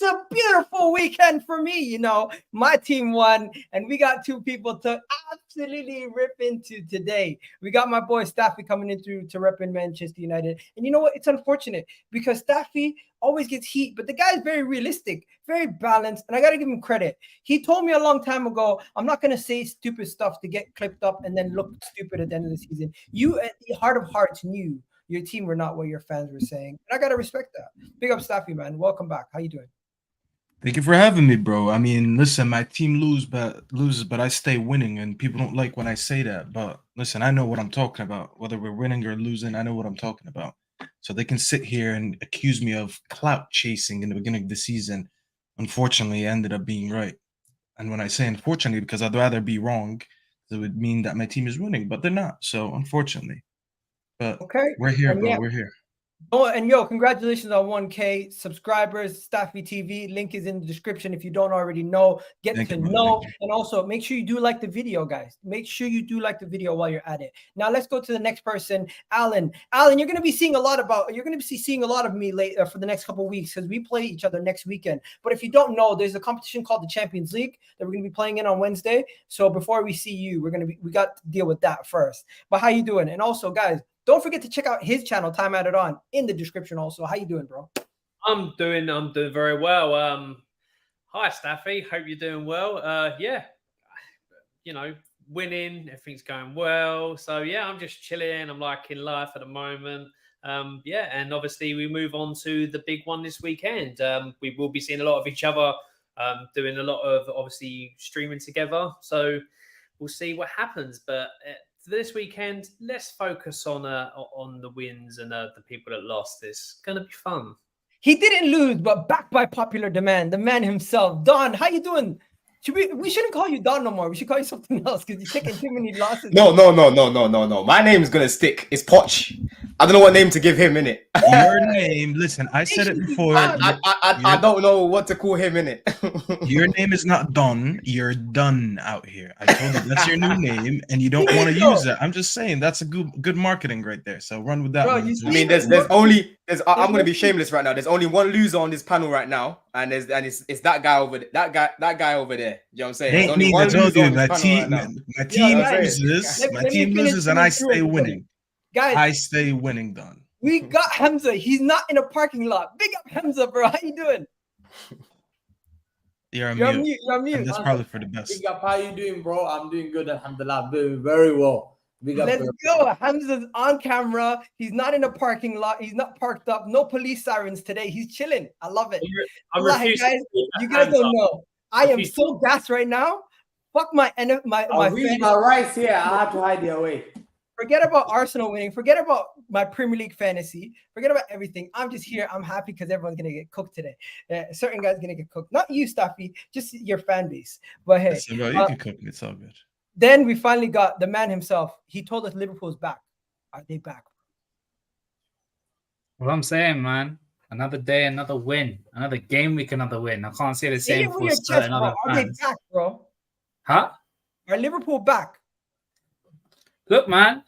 a beautiful weekend for me. You know, my team won, and we got two people to absolutely rip into today. We got my boy Staffy coming in to rep in Manchester United. And you know what? It's unfortunate because Staffy always gets heat, but the guy is very realistic, very balanced, and I got to give him credit. He told me a long time ago, I'm not going to say stupid stuff to get clipped up and then look stupid at the end of the season. You, at the heart of hearts, knew your team were not what your fans were saying. And I got to respect that. Big up Staffy, man. Welcome back. How you doing? Thank you for having me, bro. I mean, listen, my team loses, but I stay winning, and people don't like when I say that. But listen, I know what I'm talking about. Whether we're winning or losing, I know what I'm talking about. So they can sit here and accuse me of clout chasing in the beginning of the season. Unfortunately, I ended up being right. And when I say unfortunately, because I'd rather be wrong, it would mean that my team is winning, but they're not. So unfortunately, but Okay. we're here, And bro. yeah, We're here. oh, and yo, congratulations on 1K subscribers. Staffy TV link is in the description. If you don't already know, get Thank to you, brother. know. Thank you. And also make sure you do like the video, guys. Make sure you do like the video while you're at it. Now let's go to the next person, Alan. Alan, you're gonna be seeing a lot of me later for the next couple of weeks because we play each other next weekend. But if you don't know, there's a competition called the Champions League that we're gonna be playing in on Wednesday. So before we see you, we got to deal with that first. But how you doing? And also, guys, don't forget to check out his channel, Time Added On, in the description also. How you doing, bro? I'm doing very well. Hi, Staffy. Hope you're doing well. Yeah, winning, everything's going well. So yeah, I'm just chilling. I'm liking life at the moment. Yeah, and obviously we move on to the big one this weekend. We will be seeing a lot of each other, doing a lot of obviously streaming together. So we'll see what happens. But this weekend, let's focus on the wins and the people that lost. It's gonna be fun. He didn't lose, but backed by popular demand, the man himself, Don. How you doing? We shouldn't call you Don no more. We should call you something else because you're taking too many losses. No. My name's gonna stick. It's Poch. I don't know what name to give him, innit? Your name, listen, I said it before. I don't know what to call him, innit? Your name is not Don. You're done out here. I told you that's your new name, and you don't want to use it. I'm just saying that's a good marketing right there. So run with that. Bro, one. I mean, I'm gonna be shameless right now. There's only one loser on this panel right now, and it's that guy over there. That guy over there. You know what I'm saying? There's only one loser on this panel right now. My team loses, and I stay winning. Guys, I stay winning, Don. We got Hamza. He's not in a parking lot. Big up Hamza, bro. How you doing? You're on mute. You're on mute. And that's probably for the best. Big up, how you doing, bro? I'm doing good, alhamdulillah. I'm doing very well. Let's go. Hamza's on camera. He's not in a parking lot. He's not parked up. No police sirens today. He's chilling. I love it. Guys, you guys don't know. I am so gassed right now. Fuck my rights here. I have to hide it away. Forget about Arsenal winning. Forget about my Premier League fantasy. Forget about everything. I'm just here. I'm happy because everyone's going to get cooked today. Certain guys going to get cooked. Not you, Staffy, just your fan base. But hey. Listen, bro, you can cook me. It's all good. Then we finally got the man himself. He told us Liverpool's back. Are they back? What I'm saying, man. Another day, another win. Another game week, another win. I can't say the same for certain other fans. Are they back, bro? Huh? Are Liverpool back? Look, man,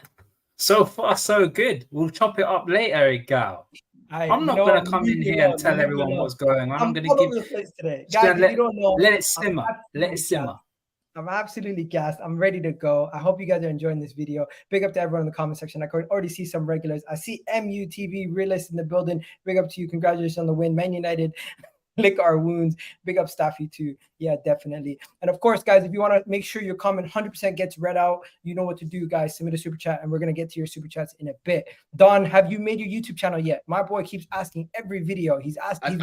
so far so good. We'll chop it up later, Egal. I'm not going to come in here and tell everyone what's going on. I'm going to give the place today. Guys, if you don't know, let it simmer. Let it simmer. I'm absolutely gassed. I'm ready to go. I hope you guys are enjoying this video. Big up to everyone in the comment section. I can already see some regulars. I see MUTV realist in the building. Big up to you. Congratulations on the win. Man United. Lick our wounds. Big up Staffy too. Yeah, definitely. And of course, guys, if you want to make sure your comment 100% gets read out, you know what to do, guys. Submit a super chat, and we're gonna get to your super chats in a bit. Don, have you made your YouTube channel yet? My boy keeps asking every video. He's asking.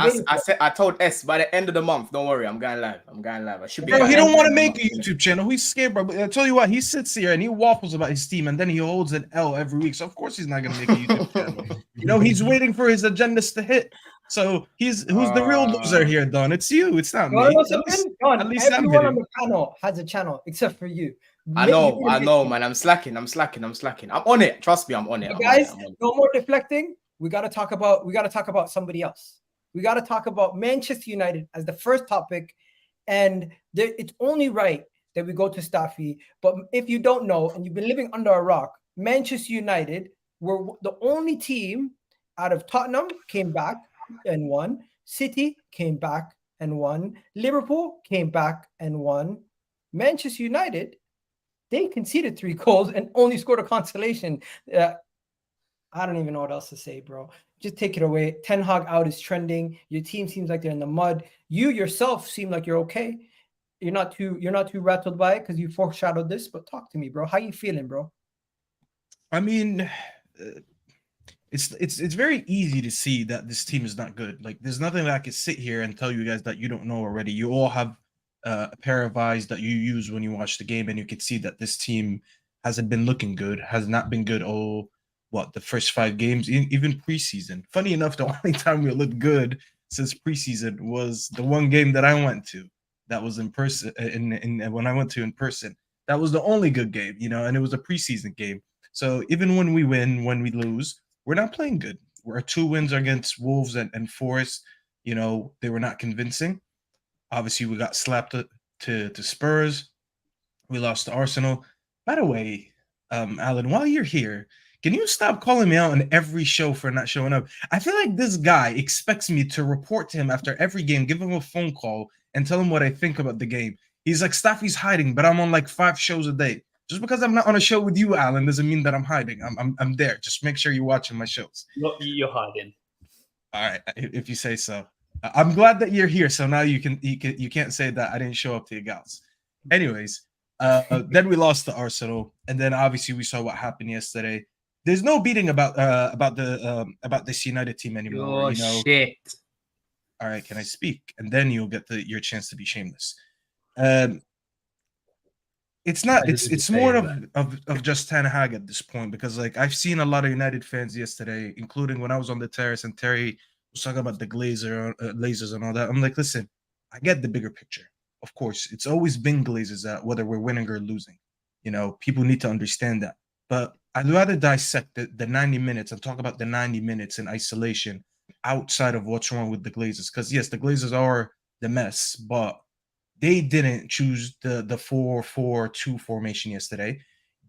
I told S by the end of the month. Don't worry, I'm going live. I should be. Bro, he don't want to make a YouTube channel. He's scared, bro. But I tell you what, he sits here and he waffles about his team, and then he holds an L every week. So of course he's not gonna make a YouTube channel. You know, he's waiting for his agendas to hit. So who's the real loser here, Don? It's you. It's not me. At least everyone on the panel has a channel except for you. I know, man. I'm slacking. I'm on it. Trust me, I'm on it. Guys, no more deflecting. We gotta talk about somebody else. We gotta talk about Manchester United as the first topic, and it's only right that we go to Staffy. But if you don't know and you've been living under a rock, Manchester United were the only team out of Tottenham came back and won. City came back and won. Liverpool came back and won. Manchester United, they conceded 3 goals and only scored a consolation. I don't even know what else to say, bro. Just take it away. Ten Hag out is trending. Your team seems like they're in the mud. You yourself seem like you're okay. You're not too rattled by it because you foreshadowed this. But talk to me, bro. How you feeling, bro? I mean, it's very easy to see that this team is not good. Like, there's nothing that I could sit here and tell you guys that you don't know already. You all have a pair of eyes that you use when you watch the game, and you can see that this team hasn't been looking good, has not been good the first 5 games, even preseason. Funny enough, the only time we looked good since preseason was the one game that I went to. That was in person. When I went to in person, that was the only good game, and it was a preseason game. So even when we win, when we lose, we're not playing good. Our 2 wins against Wolves and Forest, they were not convincing. Obviously, we got slapped to Spurs. We lost to Arsenal. By the way, Alan, while you're here, can you stop calling me out on every show for not showing up? I feel like this guy expects me to report to him after every game, give him a phone call, and tell him what I think about the game. He's like, Staffy's hiding, but I'm on like 5 shows a day. Just because I'm not on a show with you, Alan, doesn't mean that I'm hiding. I'm there. Just make sure you're watching my shows. You're hiding. All right, if you say so. I'm glad that you're here, so now you can't say that I didn't show up to your gals. Anyways, then we lost to Arsenal, and then obviously we saw what happened yesterday. There's no beating about this United team anymore. Shit. All right, can I speak? And then you'll get your chance to be shameless. It's not. It's more of just Ten Hag at this point, because like I've seen a lot of United fans yesterday, including when I was on the terrace and Terry was talking about the lasers and all that. I'm like, listen, I get the bigger picture. Of course, it's always been Glazers that whether we're winning or losing. People need to understand that. But I'd rather dissect the 90 minutes and talk about the 90 minutes in isolation outside of what's wrong with the Glazers. Because yes, the Glazers are the mess, but they didn't choose the 4-4-2 formation yesterday.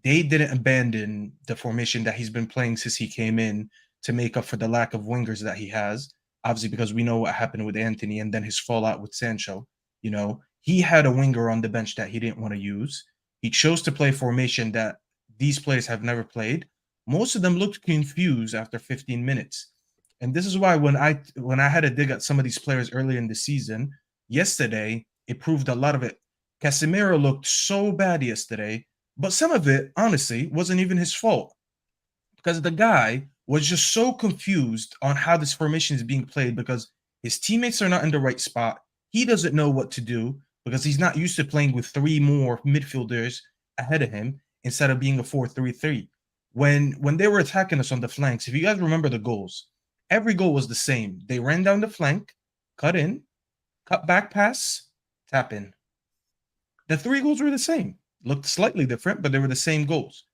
They didn't abandon the formation that he's been playing since he came in to make up for the lack of wingers that he has. Obviously, because we know what happened with Anthony and then his fallout with Sancho. He had a winger on the bench that he didn't want to use. He chose to play formation that these players have never played. Most of them looked confused after 15 minutes. And this is why when I had to dig at some of these players early in the season, yesterday, it proved a lot of it. Casemiro looked so bad yesterday, but some of it, honestly, wasn't even his fault. Because the guy was just so confused on how this formation is being played because his teammates are not in the right spot. He doesn't know what to do because he's not used to playing with 3 more midfielders ahead of him instead of being a 4-3-3. When they were attacking us on the flanks, if you guys remember the goals, every goal was the same. They ran down the flank, cut in, cut back pass, tap in. The 3 goals were the same. Looked slightly different, but they were the same goals.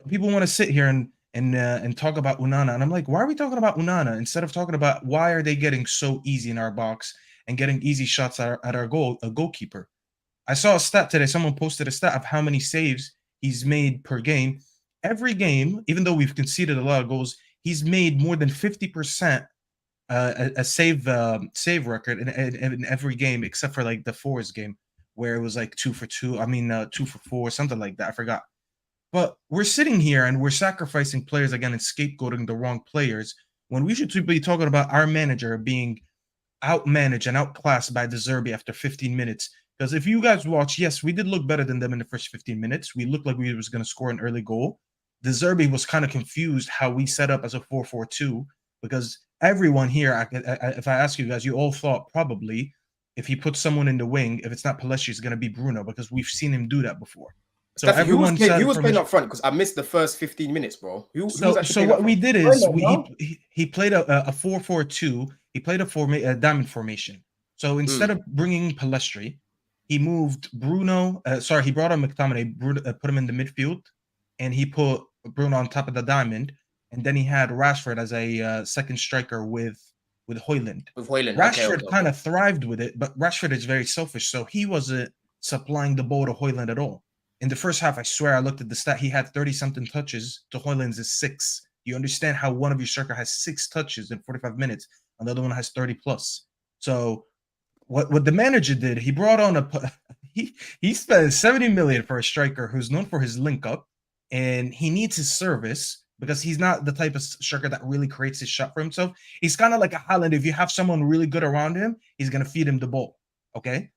People want to sit here and talk about Onana, and I'm like, why are we talking about Onana instead of talking about why are they getting so easy in our box and getting easy shots at our goalkeeper? I saw a stat today. Someone posted a stat of how many saves he's made per game. Every game, even though we've conceded a lot of goals, he's made more than 50% a save record in every game except for like the Forest game where it was like 2 for 2. I mean 2 for 4, something like that. I forgot. But we're sitting here and we're sacrificing players again and scapegoating the wrong players when we should be talking about our manager being outmanaged and outclassed by De Zerbi after 15 minutes. Because if you guys watch, yes, we did look better than them in the first 15 minutes. We looked like we was going to score an early goal. De Zerbi was kind of confused how we set up as a 4-4-2 because everyone here, if I ask you guys, you all thought probably if he puts someone in the wing, if it's not Palestri, it's going to be Bruno because we've seen him do that before. So Steffi, everyone he was playing up front because I missed the first 15 minutes, bro. So what we did is he played a 4-4-2. He played a diamond formation. So instead of bringing Palestri, he moved Bruno. He brought on McTominay, put him in the midfield, and he put Bruno on top of the diamond. And then he had Rashford as a second striker with Højlund. Rashford kind of thrived with it, but Rashford is very selfish, so he wasn't supplying the ball to Højlund at all. In the first half, I swear I looked at the stat. He had 30-something touches. To Højlund's is 6. You understand how one of your striker has 6 touches in 45 minutes, and the other one has 30+. So what the manager did, he brought on he spent 70 million for a striker who's known for his link up, and he needs his service because he's not the type of striker that really creates his shot for himself. He's kind of like a Haaland. If you have someone really good around him, he's gonna feed him the ball. Okay,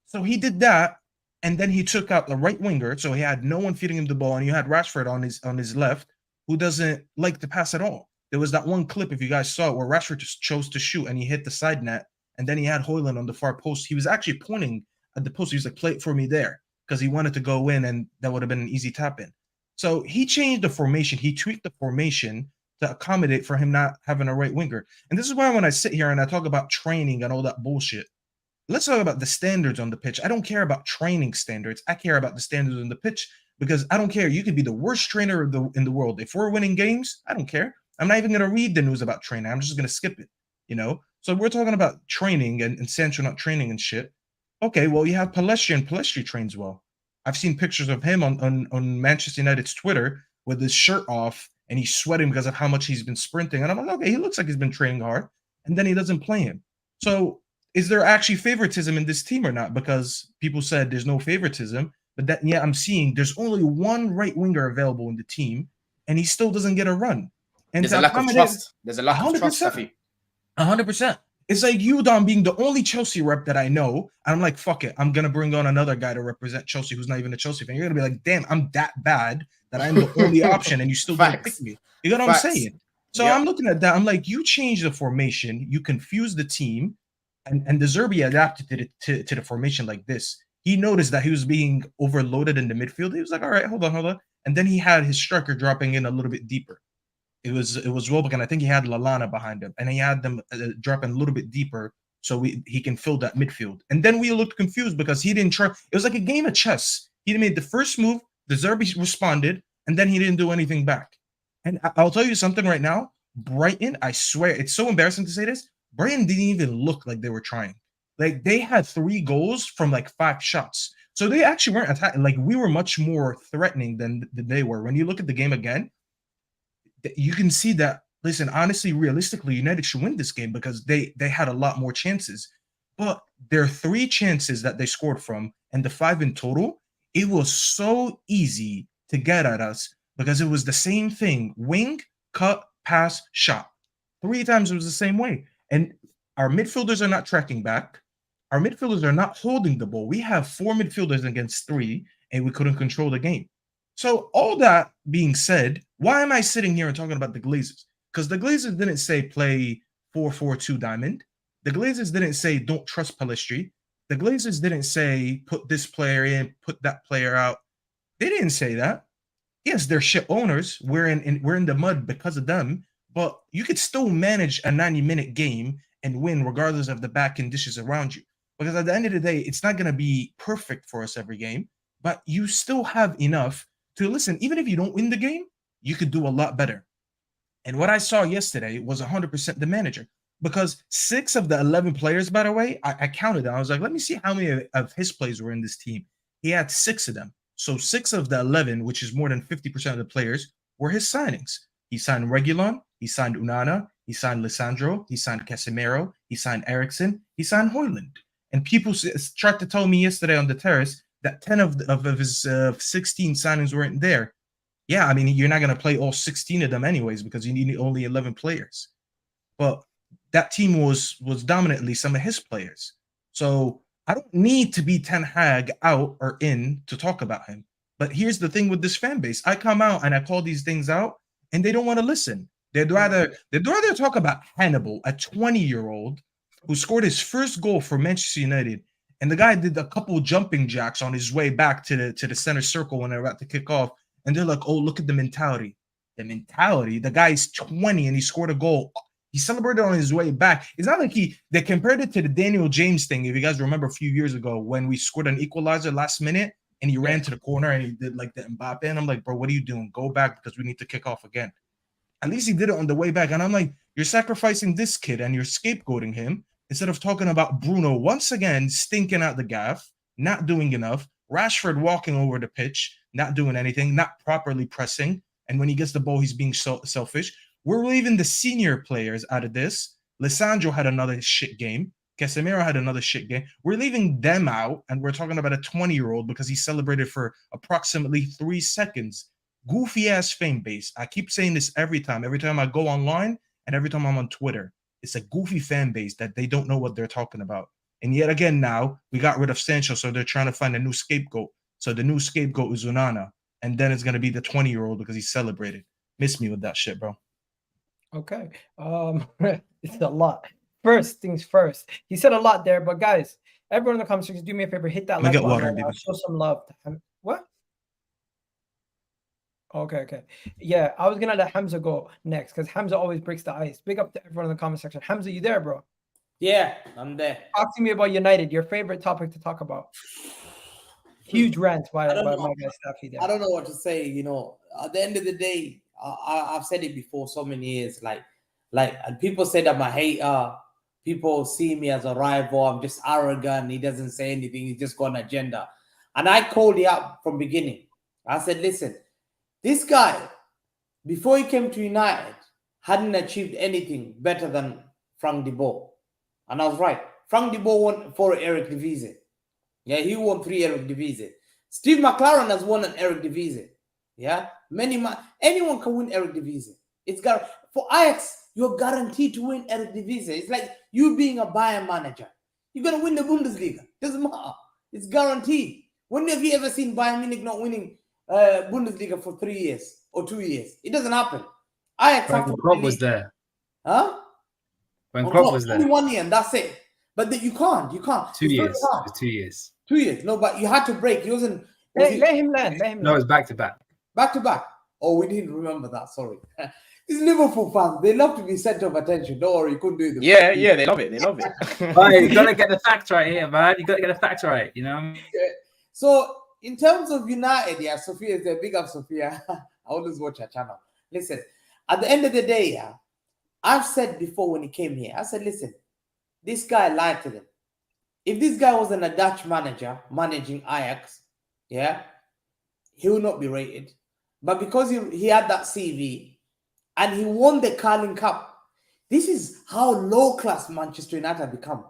so he did that, and then he took out the right winger, so he had no one feeding him the ball, and you had Rashford on his left, who doesn't like to pass at all. There was that one clip, if you guys saw it, where Rashford just chose to shoot and he hit the side net, and then he had Højlund on the far post. He was actually pointing at the post. He was like, play it for me there, because he wanted to go in, and that would have been an easy tap in. So he changed the formation. He tweaked the formation to accommodate for him not having a right winger. And this is why when I sit here and I talk about training and all that bullshit, let's talk about the standards on the pitch. I don't care about training standards. I care about the standards on the pitch, because I don't care. You could be the worst trainer in the world. If we're winning games, I don't care. I'm not even going to read the news about training. I'm just going to skip it, you know? So we're talking about training and Sancho not training and shit. Okay, well, you have Pellistri, and Pellistri trains well. I've seen pictures of him on Manchester United's Twitter with his shirt off, and he's sweating because of how much he's been sprinting. And I'm like, okay, he looks like he's been training hard, and then he doesn't play him. So is there actually favoritism in this team or not? Because people said there's no favoritism, but that, yeah, I'm seeing there's only one right winger available in the team, and he still doesn't get a run. And there's a lack of trust. There's a lack of trust, Safi. 100%. It's like you, Don, being the only Chelsea rep that I know. And I'm like, fuck it. I'm going to bring on another guy to represent Chelsea who's not even a Chelsea fan. You're going to be like, damn, I'm that bad that I'm the only option, and you still don't pick me. You know what I'm saying? So I'm looking at that. I'm like, you change the formation. You confuse the team. And the Zerbi adapted to the formation like this. He noticed that he was being overloaded in the midfield. He was like, all right, hold on. And then he had his striker dropping in a little bit deeper. It was Welbeck, and I think he had Lallana behind him, and he had them dropping a little bit deeper so he can fill that midfield. And then we looked confused because he didn't try. It was like a game of chess. He made the first move, the Zerbi responded, and then he didn't do anything back. And I'll tell you something right now, Brighton, I swear, it's so embarrassing to say this, Brighton didn't even look like they were trying. Like, they had 3 goals from like 5 shots. So they actually weren't attacking. Like, we were much more threatening than they were. When you look at the game again, you can see that, listen, honestly, realistically, United should win this game because they had a lot more chances. But there are 3 chances that they scored from, and the 5 in total, it was so easy to get at us because it was the same thing. Wing, cut, pass, shot. 3 times it was the same way. And our midfielders are not tracking back. Our midfielders are not holding the ball. We have 4 midfielders against 3, and we couldn't control the game. So all that being said, why am I sitting here and talking about the Glazers? Because the Glazers didn't say play 4-4-2 diamond. The Glazers didn't say don't trust Pellistri. The Glazers didn't say put this player in, put that player out. They didn't say that. Yes, they're shit owners. We're in the mud because of them. But you could still manage a 90-minute game and win regardless of the bad conditions around you. Because at the end of the day, it's not going to be perfect for us every game. But you still have enough to listen. Even if you don't win the game, you could do a lot better. And what I saw yesterday was 100% the manager. Because 6 of the 11 players, by the way, I counted them. I was like, let me see how many of his players were in this team. He had 6 of them. So 6 of the 11, which is more than 50% of the players, were his signings. He signed Reguilon, he signed Unana, he signed Lisandro, he signed Casemiro, he signed Eriksen, he signed Højlund. And people tried to tell me yesterday on the terrace that 10 of his 16 signings weren't there. Yeah, I mean, you're not going to play all 16 of them anyways because you need only 11 players. But that team was dominantly some of his players. So I don't need to be Ten Hag out or in to talk about him. But here's the thing with this fan base. I come out and I call these things out, and they don't want to listen. They'd rather talk about Hannibal, a 20-year-old who scored his first goal for Manchester United. And the guy did a couple jumping jacks on his way back to the center circle when they're about to kick off. And they're like, oh, look at the mentality. The mentality. The guy's 20 and he scored a goal. He celebrated on his way back. It's not like they compared it to the Daniel James thing. If you guys remember a few years ago when we scored an equalizer last minute and he ran to the corner and he did like the Mbappe. And I'm like, bro, what are you doing? Go back because we need to kick off again. At least he did it on the way back. And I'm like, you're sacrificing this kid and you're scapegoating him instead of talking about Bruno once again stinking out the gaff, not doing enough. Rashford walking over the pitch, not doing anything, not properly pressing. And when he gets the ball, he's being so selfish. We're leaving the senior players out of this. Lisandro had another shit game. Casemiro had another shit game. We're leaving them out, and we're talking about a 20-year-old because he celebrated for approximately 3 seconds. Goofy ass fan base. I keep saying this every time I go online and every time I'm on Twitter. It's a goofy fan base that they don't know what they're talking about. And yet again, now we got rid of Sancho, so they're trying to find a new scapegoat. So the new scapegoat is Onana, and then it's gonna be the 20-year-old because he celebrated. Miss me with that shit, bro. Okay. It's a lot. First things first. He said a lot there, but guys, everyone in the comment section, do me a favor, hit that like button. Water, right, show some love. What? Okay. Yeah, I was gonna let Hamza go next because Hamza always breaks the ice. Big up to everyone in the comment section. Hamza, you there, bro? Yeah, I'm there. Talk to me about United, your favorite topic to talk about. Huge rant by my guy Staffy there. I don't know what to say. You know, at the end of the day, I've said it before so many years. And people say that I'm a hater. People see me as a rival. I'm just arrogant. He doesn't say anything. He's just got an agenda. And I called it out from beginning. I said, listen, this guy, before he came to United, hadn't achieved anything better than Frank de Boer. And I was right. Frank de Boer won 4 Eric Divise. Yeah, he won 3 Eric Divise. Steve McLaren has won an Eric Divise. Yeah, anyone can win Eric Divise. It's for Ajax, you're guaranteed to win Eric Divise. It's like you being a Bayern manager. You're gonna win the Bundesliga. Doesn't matter. It's guaranteed. When have you ever seen Bayern Munich not winning Bundesliga for 3 years or 2 years? It doesn't happen. Ajax when Klopp was there. Huh? When Klopp was there. Only 1 year and that's it. But you can't. 2 years. It was 2 years. 2 years. No, but you had to break. He wasn't. Let him land. No, it's back to back. Back to back. Oh, we didn't remember that. Sorry. These Liverpool fans, they love to be center of attention. Don't worry, you couldn't do them. Yeah, they love it. Right, you gotta get the facts right here, man. You gotta get the facts right, you know. So in terms of United, yeah, Sophia is there. Big up, Sophia. I always watch her channel. Listen, at the end of the day, yeah, I've said before when he came here, I said, listen, this guy lied to them. If this guy wasn't a Dutch manager managing Ajax, yeah, he would not be rated. But because he had that CV and he won the Carling Cup, this is how low-class Manchester United have become.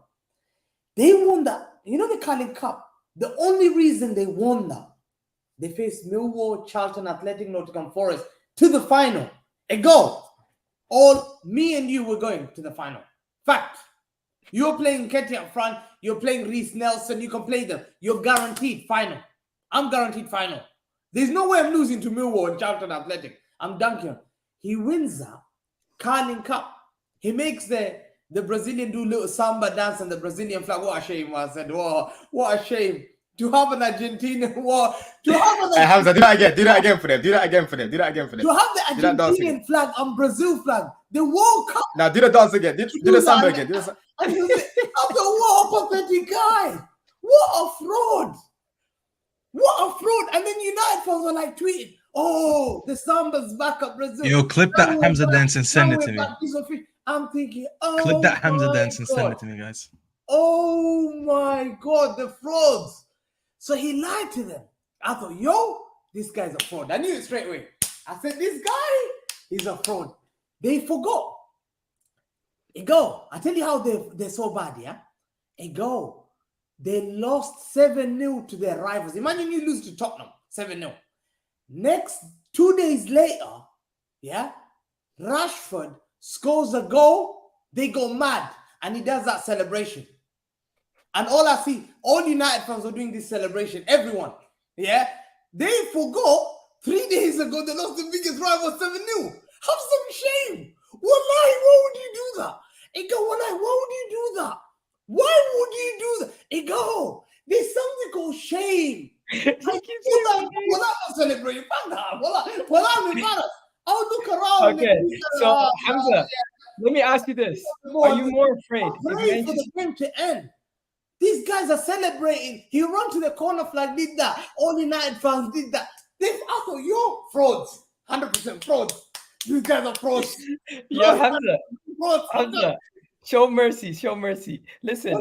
They won that, the Carling Cup. The only reason they won that, they faced Millwall, Charlton Athletic, Nottingham Forest to the final. A goal. All me and you were going to the final. Fact. You're playing Ketty up front. You're playing Reece Nelson. You can play them. You're guaranteed final. I'm guaranteed final. There's no way I'm losing to Millwall and Charlton Athletic. I'm dunking. He wins that Carling Cup. He makes the Brazilian do little samba dance and the Brazilian flag. What a shame, I said. Whoa, what a shame. To have an Argentinian war. Hamza, do that again for them. To have the Argentinian flag and Brazil flag. The World Cup. Now do the dance again. Do the samba again. I'm what a pathetic guy. What a fraud. And then United fans were like tweeting, oh, the samba's back at Brazil. Yo, clip that Hamza dance and send it to me. I'm thinking, oh, clip that Hamza dance and send it to me, guys. Oh my God, the frauds. So he lied to them. I thought, this guy's a fraud. I knew it straight away. I said, this guy is a fraud. They forgot. Egal. I tell you how they're so bad, yeah? Egal. They lost 7-0 to their rivals. Imagine you lose to Tottenham, 7-0. Next, 2 days later, yeah, Rashford scores a goal. They go mad. And he does that celebration. And all I see, all United fans are doing this celebration. Everyone, yeah? They forgot 3 days ago they lost the biggest rival 7-0. Have some shame. Wallahi, why would you do that? Egal, wallahi, why would you do that? Why would you do that? Egal, there's something called shame. I'm celebrating. I'm embarrassed. I'll look around. Okay, so Hamza, let me ask you this. Are you more afraid? For the game to end. These guys are celebrating. He ran to the corner flag, did that. All United fans did that. I thought, you're frauds. 100% frauds. These guys are frauds. Yo, Hamza, show mercy. Listen,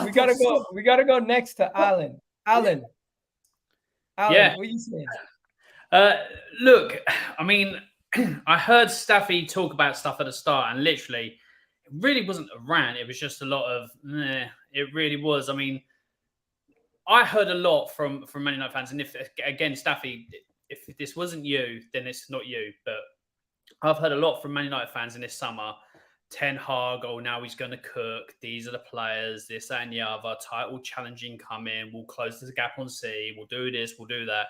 we gotta go next to Alan. Alan, yeah. what are you saying? Look, I mean, I heard Staffy talk about stuff at the start, and literally, it really wasn't a rant. It was just a lot of, it really was. I mean, I heard a lot from Man United fans. And if, again, Staffy, if this wasn't you, then it's not you. But I've heard a lot from Man United fans in this summer. Ten Hag, oh, now he's going to cook. These are the players, this, that, and the other. Title challenging coming. We'll close the gap on C. We'll do this. We'll do that.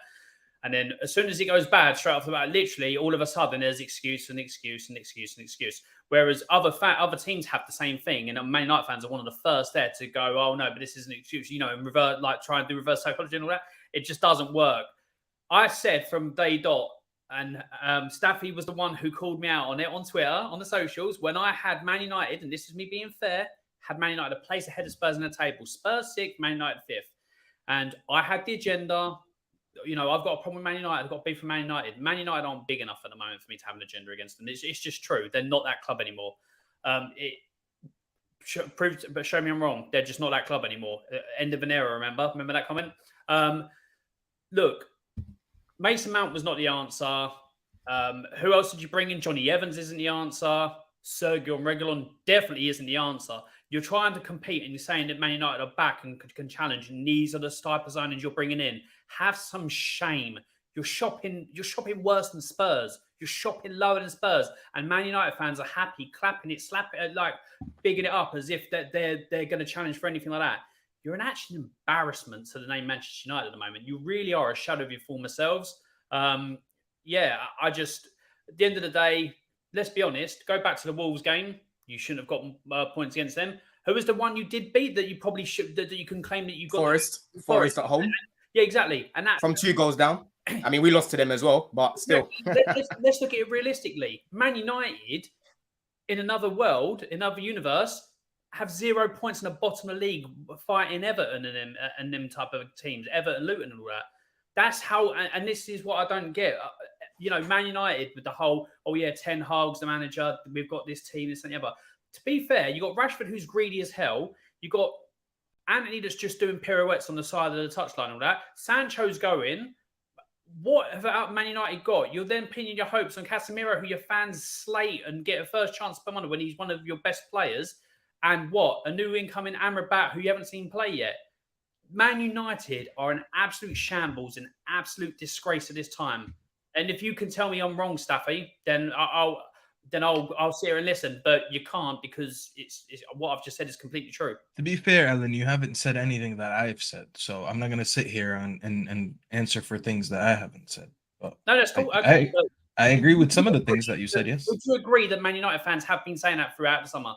And then as soon as it goes bad, straight off the bat, literally all of a sudden there's excuse and excuse and excuse and excuse. Whereas other teams have the same thing. And Man United fans are one of the first there to go, oh, no, but this is an excuse, and revert, like try and do reverse psychology and all that. It just doesn't work. I said from day dot, and Staffy was the one who called me out on it on Twitter, on the socials, when I had Man United, and this is me being fair, had Man United a place ahead of Spurs in the table. Spurs 6th, Man United 5th. And I had the agenda. I've got a problem with Man United. I've got beef with Man United. Man United aren't big enough at the moment for me to have an agenda against them. It's just true. They're not that club anymore. But show me I'm wrong. They're just not that club anymore. End of an era, remember? Remember that comment? Look, Mason Mount was not the answer. Who else did you bring in? Johnny Evans isn't the answer. Sergio Reguilon definitely isn't the answer. You're trying to compete and you're saying that Man United are back and can challenge, and these are the type of signings you're bringing in. Have some shame. You're shopping worse than Spurs. You're shopping lower than Spurs. And Man United fans are happy, clapping it, slapping it, like bigging it up as if they're going to challenge for anything like that. You're an actual embarrassment to the name Manchester United at the moment. You really are a shadow of your former selves. I just, at the end of the day, let's be honest, go back to the Wolves game. You shouldn't have gotten points against them. Who was the one you did beat that you probably should, that you can claim that you got? Forest at home. Yeah, exactly. And that's from 2 goals down. I mean, we lost to them as well, but still. let's look at it realistically. Man United, in another world, in another universe, have 0 points in the bottom of the league, fighting Everton and them type of teams, Everton, Luton, and all that. That's how. And this is what I don't get. Man United with the whole, Ten Hag's the manager. We've got this team, this and the other. To be fair, you got Rashford, who's greedy as hell. You got Anthony that's just doing pirouettes on the side of the touchline and all that. Sancho's going. What have Man United got? You're then pinning your hopes on Casemiro, who your fans slate and get a first chance per month when he's one of your best players. And what? A new incoming Amrabat, who you haven't seen play yet. Man United are an absolute shambles, an absolute disgrace at this time. And if you can tell me I'm wrong, Staffy, then I'll sit here and listen. But you can't, because it's what I've just said is completely true. To be fair, Ellen, you haven't said anything that I've said, so I'm not going to sit here and answer for things that I haven't said. But no, that's cool. I agree with some of the things that you said. Yes. Would you agree that Man United fans have been saying that throughout the summer?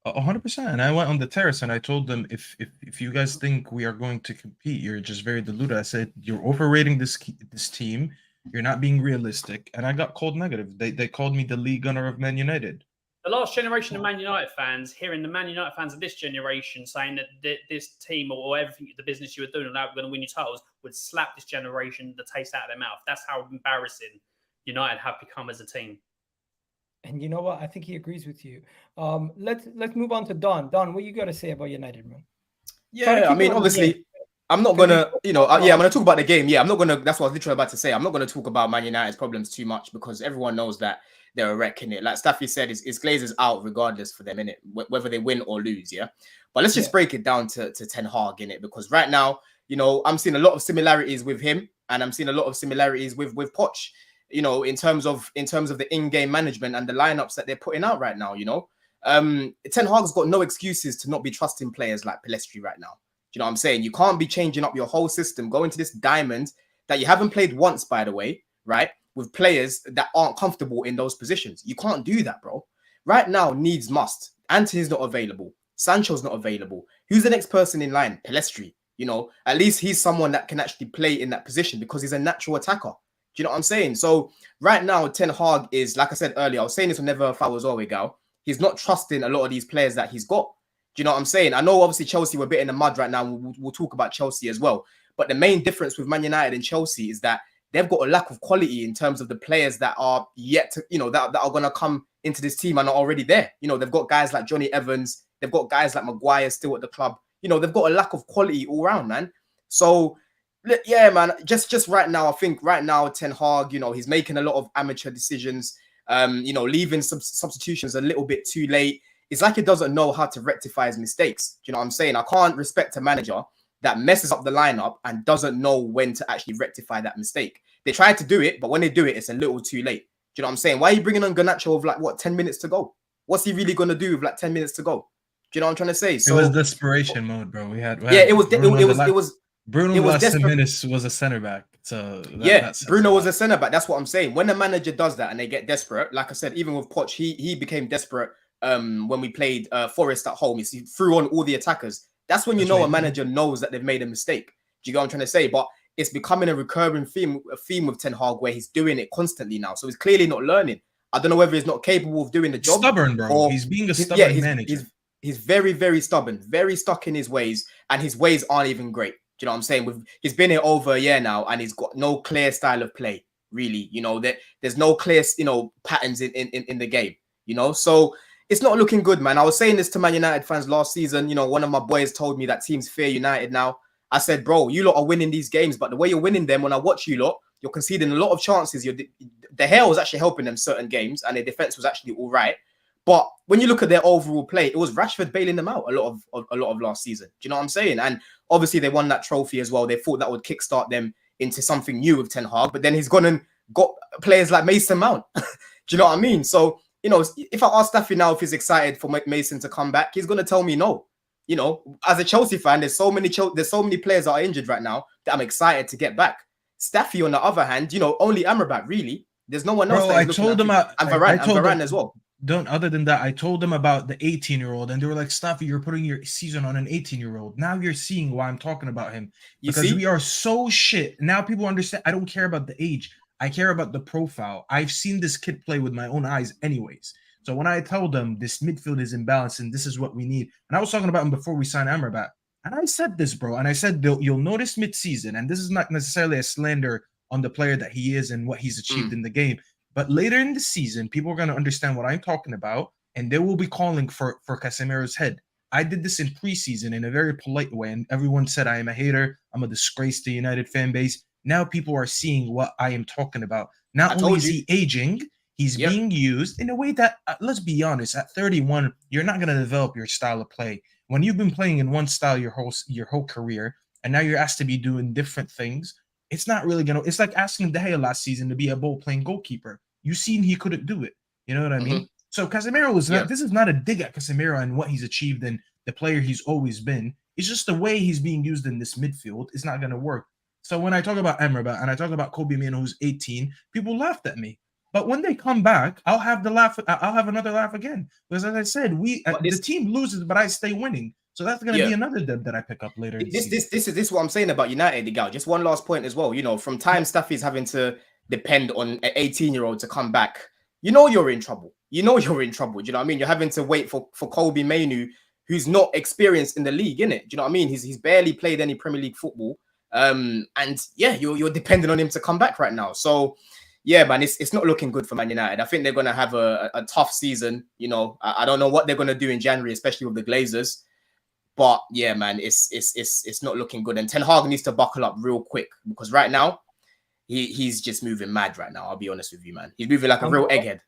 100%. And I went on the terrace and I told them, if you guys think we are going to compete, you're just very deluded. I said, you're overrating this team. You're not being realistic. And I got called negative. They called me the league gunner of Man United. The last generation of Man United fans, hearing the Man United fans of this generation saying that this team or everything, the business you were doing, that we're going to win your titles, would slap this generation the taste out of their mouth. That's how embarrassing United have become as a team. And you know what? I think he agrees with you. Let's move on to Don. Don, what you got to say about United, man? Yeah, I mean, obviously, I'm not gonna, I'm gonna talk about the game. Yeah, I'm not gonna. That's what I was literally about to say. I'm not gonna talk about Man United's problems too much because everyone knows that they're a wreck in it. Like Staffy said, it's Glazers out regardless for them in it, whether they win or lose. Yeah, but let's just break it down to Ten Hag in it, because right now, I'm seeing a lot of similarities with him, and I'm seeing a lot of similarities with Poch. In terms of the in-game management and the lineups that they're putting out right now. Ten Hag's got no excuses to not be trusting players like Pelestri right now. Do you know what I'm saying? You can't be changing up your whole system, going to this diamond that you haven't played once, by the way, right? With players that aren't comfortable in those positions. You can't do that, bro. Right now, needs must. Antony's not available. Sancho's not available. Who's the next person in line? Pelestri. At least he's someone that can actually play in that position because he's a natural attacker. Do you know what I'm saying? So right now, Ten Hag is, like I said earlier, I was saying this whenever if I was always Egal, he's not trusting a lot of these players that he's got. Do you know what I'm saying? I know obviously Chelsea were a bit in the mud right now. We'll talk about Chelsea as well. But the main difference with Man United and Chelsea is that they've got a lack of quality in terms of the players that are yet to, that are going to come into this team and are already there. They've got guys like Johnny Evans. They've got guys like Maguire still at the club. They've got a lack of quality all around, man. So, yeah, man, just right now, I think right now, Ten Hag, he's making a lot of amateur decisions, leaving some substitutions a little bit too late. it's like he doesn't know how to rectify his mistakes. Do you know what I'm saying? I can't respect a manager that messes up the lineup and doesn't know when to actually rectify that mistake. They try to do it, but when they do it, it's a little too late. Do you know what I'm saying? Why are you bringing on Garnacho with like, what, 10 minutes to go? What's he really going to do with like 10 minutes to go? Do you know what I'm trying to say? So it was desperation mode, bro. We had yeah, it was Bruno it was last 10 minutes was a center back. So Bruno was a center back. That's what I'm saying. When the manager does that and they get desperate, like I said, even with Poch, he became desperate when we played Forest at home. He threw on all the attackers. That's when you know a manager knows that they've made a mistake. Do you get what I'm trying to say? But it's becoming a recurring theme with Ten Hag where he's doing it constantly now. So he's clearly not learning. I don't know whether he's not capable of doing the job. Stubborn, bro. He's being a stubborn manager. He's very, very stubborn, very stuck in his ways, and his ways aren't even great. Do you know what I'm saying? He's been here over a year now, and he's got no clear style of play, really. You know, there's no clear, patterns in the game, So it's not looking good, man. I was saying this to Man United fans last season. One of my boys told me that teams fear United now. I said, bro, you lot are winning these games, but the way you're winning them, when I watch you lot, you're conceding a lot of chances. The hair was actually helping them certain games, and their defense was actually all right. But when you look at their overall play, it was Rashford bailing them out a lot of last season. Do you know what I'm saying? And obviously they won that trophy as well. They thought that would kickstart them into something new with Ten Hag, but then he's gone and got players like Mason Mount. Do you know what I mean? So, if I ask Staffy now if he's excited for Mason to come back, he's going to tell me no. As a Chelsea fan, there's so many players that are injured right now that I'm excited to get back. Staffy, on the other hand, only Amrabat, really. There's no one else. Bro, I told them and Varane as well. Other than that, I told them about the 18-year-old, and they were like, Staffy, you're putting your season on an 18-year-old. Now you're seeing why I'm talking about him. Because we are so shit. Now people understand. I don't care about the age. I care about the profile. I've seen this kid play with my own eyes anyways. So when I told them this midfield is imbalanced and this is what we need, and I was talking about him before we signed Amrabat, and I said this, bro, and I said you'll notice mid-season, and this is not necessarily a slander on the player that he is and what he's achieved in the game, but later in the season, people are going to understand what I'm talking about, and they will be calling for Casemiro's head. I did this in preseason in a very polite way, and everyone said I am a hater. I'm a disgrace to United fan base. Now people are seeing what I am talking about. Not only is he aging, he's being used in a way that, let's be honest, at 31, you're not going to develop your style of play. When you've been playing in one style your whole career, and now you're asked to be doing different things, it's not really going to – it's like asking De Gea last season to be a ball-playing goalkeeper. You seen he couldn't do it. You know what I mean? So Casemiro is not – this is not a dig at Casemiro and what he's achieved and the player he's always been. It's just the way he's being used in this midfield is not going to work. So when I talk about Amrabat and I talk about Kobe Mino, who's 18, people laughed at me. But when they come back, I'll have another laugh again. Because as I said, the team loses, but I stay winning. So that's going to be another dub that I pick up later. This is what I'm saying about United, Egal. Just one last point as well. From time Staffy's having to depend on an 18-year-old to come back, you're in trouble. Do you know what I mean? You're having to wait for Kobe Manu, who's not experienced in the league, innit? Do you know what I mean? He's barely played any Premier League football. You're dependent on him to come back right now. So yeah, man, it's not looking good for Man United. I think they're going to have a tough season. I don't know what they're going to do in January, especially with the Glazers. But yeah, man, it's not looking good. And Ten Hag needs to buckle up real quick because right now he's just moving mad right now. I'll be honest with you, man. He's moving like a real egghead.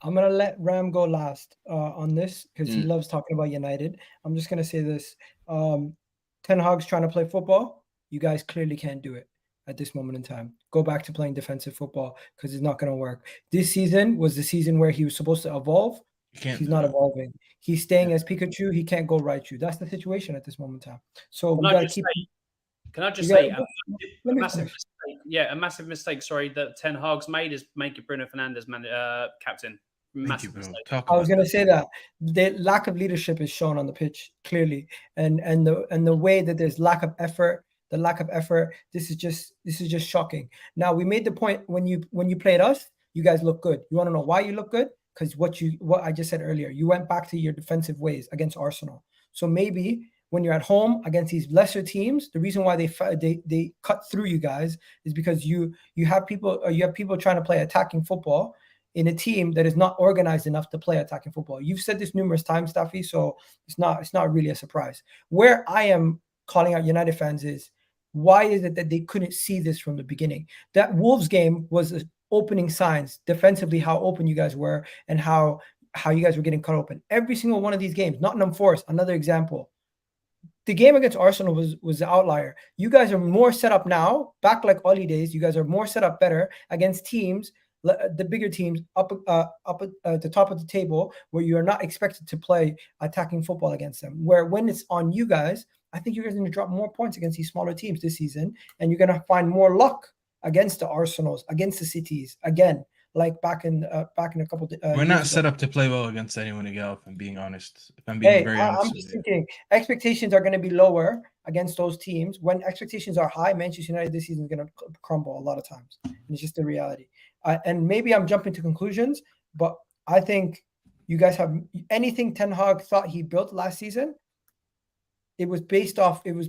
I'm going to let Ram go last on this because he loves talking about United. I'm just going to say this. Ten Hag's trying to play football. You guys clearly can't do it at this moment in time. Go back to playing defensive football because it's not going to work. This season was the season where he was supposed to evolve. He's not evolving. He's staying as Pikachu. He can't go Raichu. That's the situation at this moment in time. So we got to keep... Can I just say a massive mistake? Yeah, a massive mistake, sorry, that Ten Hag's made is making Bruno Fernandes captain. Massive mistake. I was going to say that the lack of leadership is shown on the pitch clearly, and the way that there's lack of effort. The lack of effort. This is just shocking. Now we made the point when you played us, you guys look good. You want to know why you look good? Because what I just said earlier, you went back to your defensive ways against Arsenal. So maybe when you're at home against these lesser teams, the reason why they cut through you guys is because you have people trying to play attacking football in a team that is not organized enough to play attacking football. You've said this numerous times, Staffy, so it's not really a surprise. Where I am calling out United fans is, why is it that they couldn't see this from the beginning? That Wolves game was opening signs defensively, how open you guys were and how how you guys were getting cut open. Every single one of these games. Nottingham Forest, another example. The game against Arsenal was the outlier. You guys are more set up now, back like Oli days. You guys are more set up better against teams, the bigger teams up at the top of the table, where you are not expected to play attacking football against them. Where when it's on you guys, I think you guys are going to drop more points against these smaller teams this season, and you're going to find more luck against the Arsenals, against the Cities again. Like back in a couple. We're not set up to play well against anyone, Egal, if I'm being honest. If I'm being very honest. I'm just thinking expectations are going to be lower against those teams. When expectations are high, Manchester United this season is going to crumble a lot of times. And it's just the reality. And maybe I'm jumping to conclusions, but I think you guys have anything Ten Hag thought he built last season. It was based off of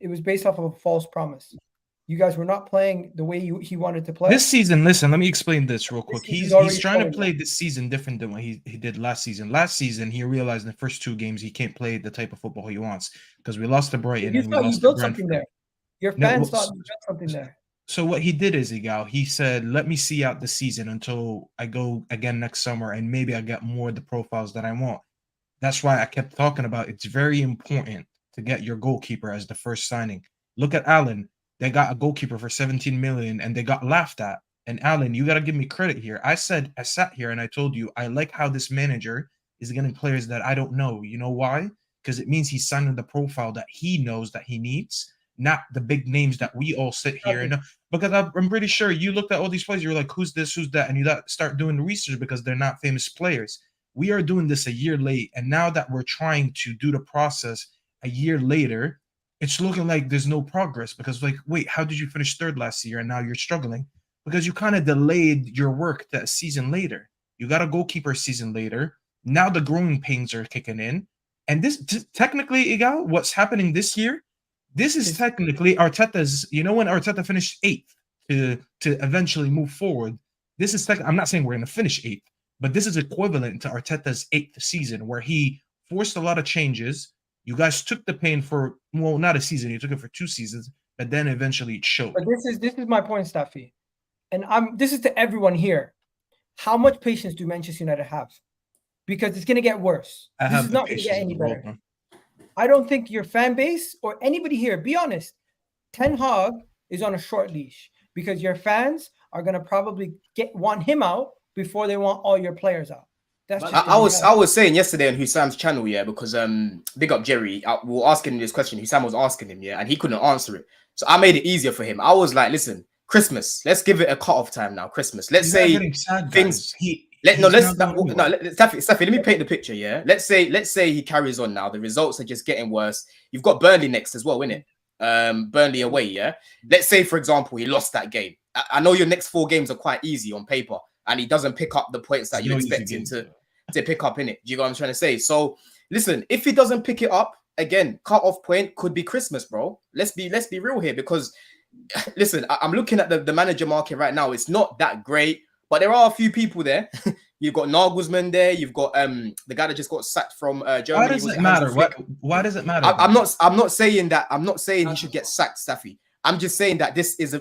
a false promise. You guys were not playing the way he wanted to play. This season, listen, let me explain this real quick. He's trying to play this season different than what he did last season. Last season, he realized in the first 2 games he can't play the type of football he wants because we lost to Brighton and we lost to something there. Your fans thought you built something there. So what he did is, Egal, he said, let me see out the season until I go again next summer and maybe I get more of the profiles that I want. That's why I kept talking about it's very important to get your goalkeeper as the first signing. Look at Allen. They got a goalkeeper for 17 million and they got laughed at. And Alan, you got to give me credit here. I sat here and I told you, I like how this manager is getting players that I don't know. You know why? Because it means he's signing the profile that he knows that he needs, not the big names that we all sit here and know. Because I'm pretty sure you looked at all these players, you're like, who's this, who's that? And you got to start doing the research because they're not famous players. We are doing this a year late. And now that we're trying to do the process a year later, it's looking like there's no progress because, like, wait, how did you finish 3rd last year and now you're struggling? Because you kind of delayed your work that season later. You got a goalkeeper season later. Now the growing pains are kicking in. And this technically, Egal, what's happening this year, this is technically Arteta's, you know, when Arteta finished 8th to eventually move forward. This is, I'm not saying we're going to finish 8th, but this is equivalent to Arteta's 8th season where he forced a lot of changes. You guys took the pain for, well, not a season. You took it for 2 seasons, but then eventually it showed. But this is my point, Staffy. And this is to everyone here. How much patience do Manchester United have? Because it's going to get worse. This is not going to get any better. I don't think your fan base or anybody here, be honest, Ten Hag is on a short leash because your fans are going to probably want him out before they want all your players out. That's I was saying yesterday on Husam's channel, yeah, because big up Jerry, we were asking him this question. Husam was asking him, yeah, and he couldn't answer it. So I made it easier for him. I was like, listen, Christmas, let's give it a cutoff time now. Christmas, let's say things. Staffy, let me paint the picture. Yeah, let's say he carries on now. The results are just getting worse. You've got Burnley next as well, innit? Burnley away. Yeah. Let's say, for example, he lost that game. I know your next 4 games are quite easy on paper, and he doesn't pick up the points that you expect him to pick up in it. Do you know what I'm trying to say? So listen, if he doesn't pick it up again, cut off point could be Christmas, bro. Let's be real here because listen, I'm looking at the manager market right now. It's not that great, but there are a few people there. You've got Nagelsmann there. You've got the guy that just got sacked from Germany. Why does it matter? Why does it matter? I'm not saying that. I'm not saying he should get sacked, Staffy. I'm just saying that this is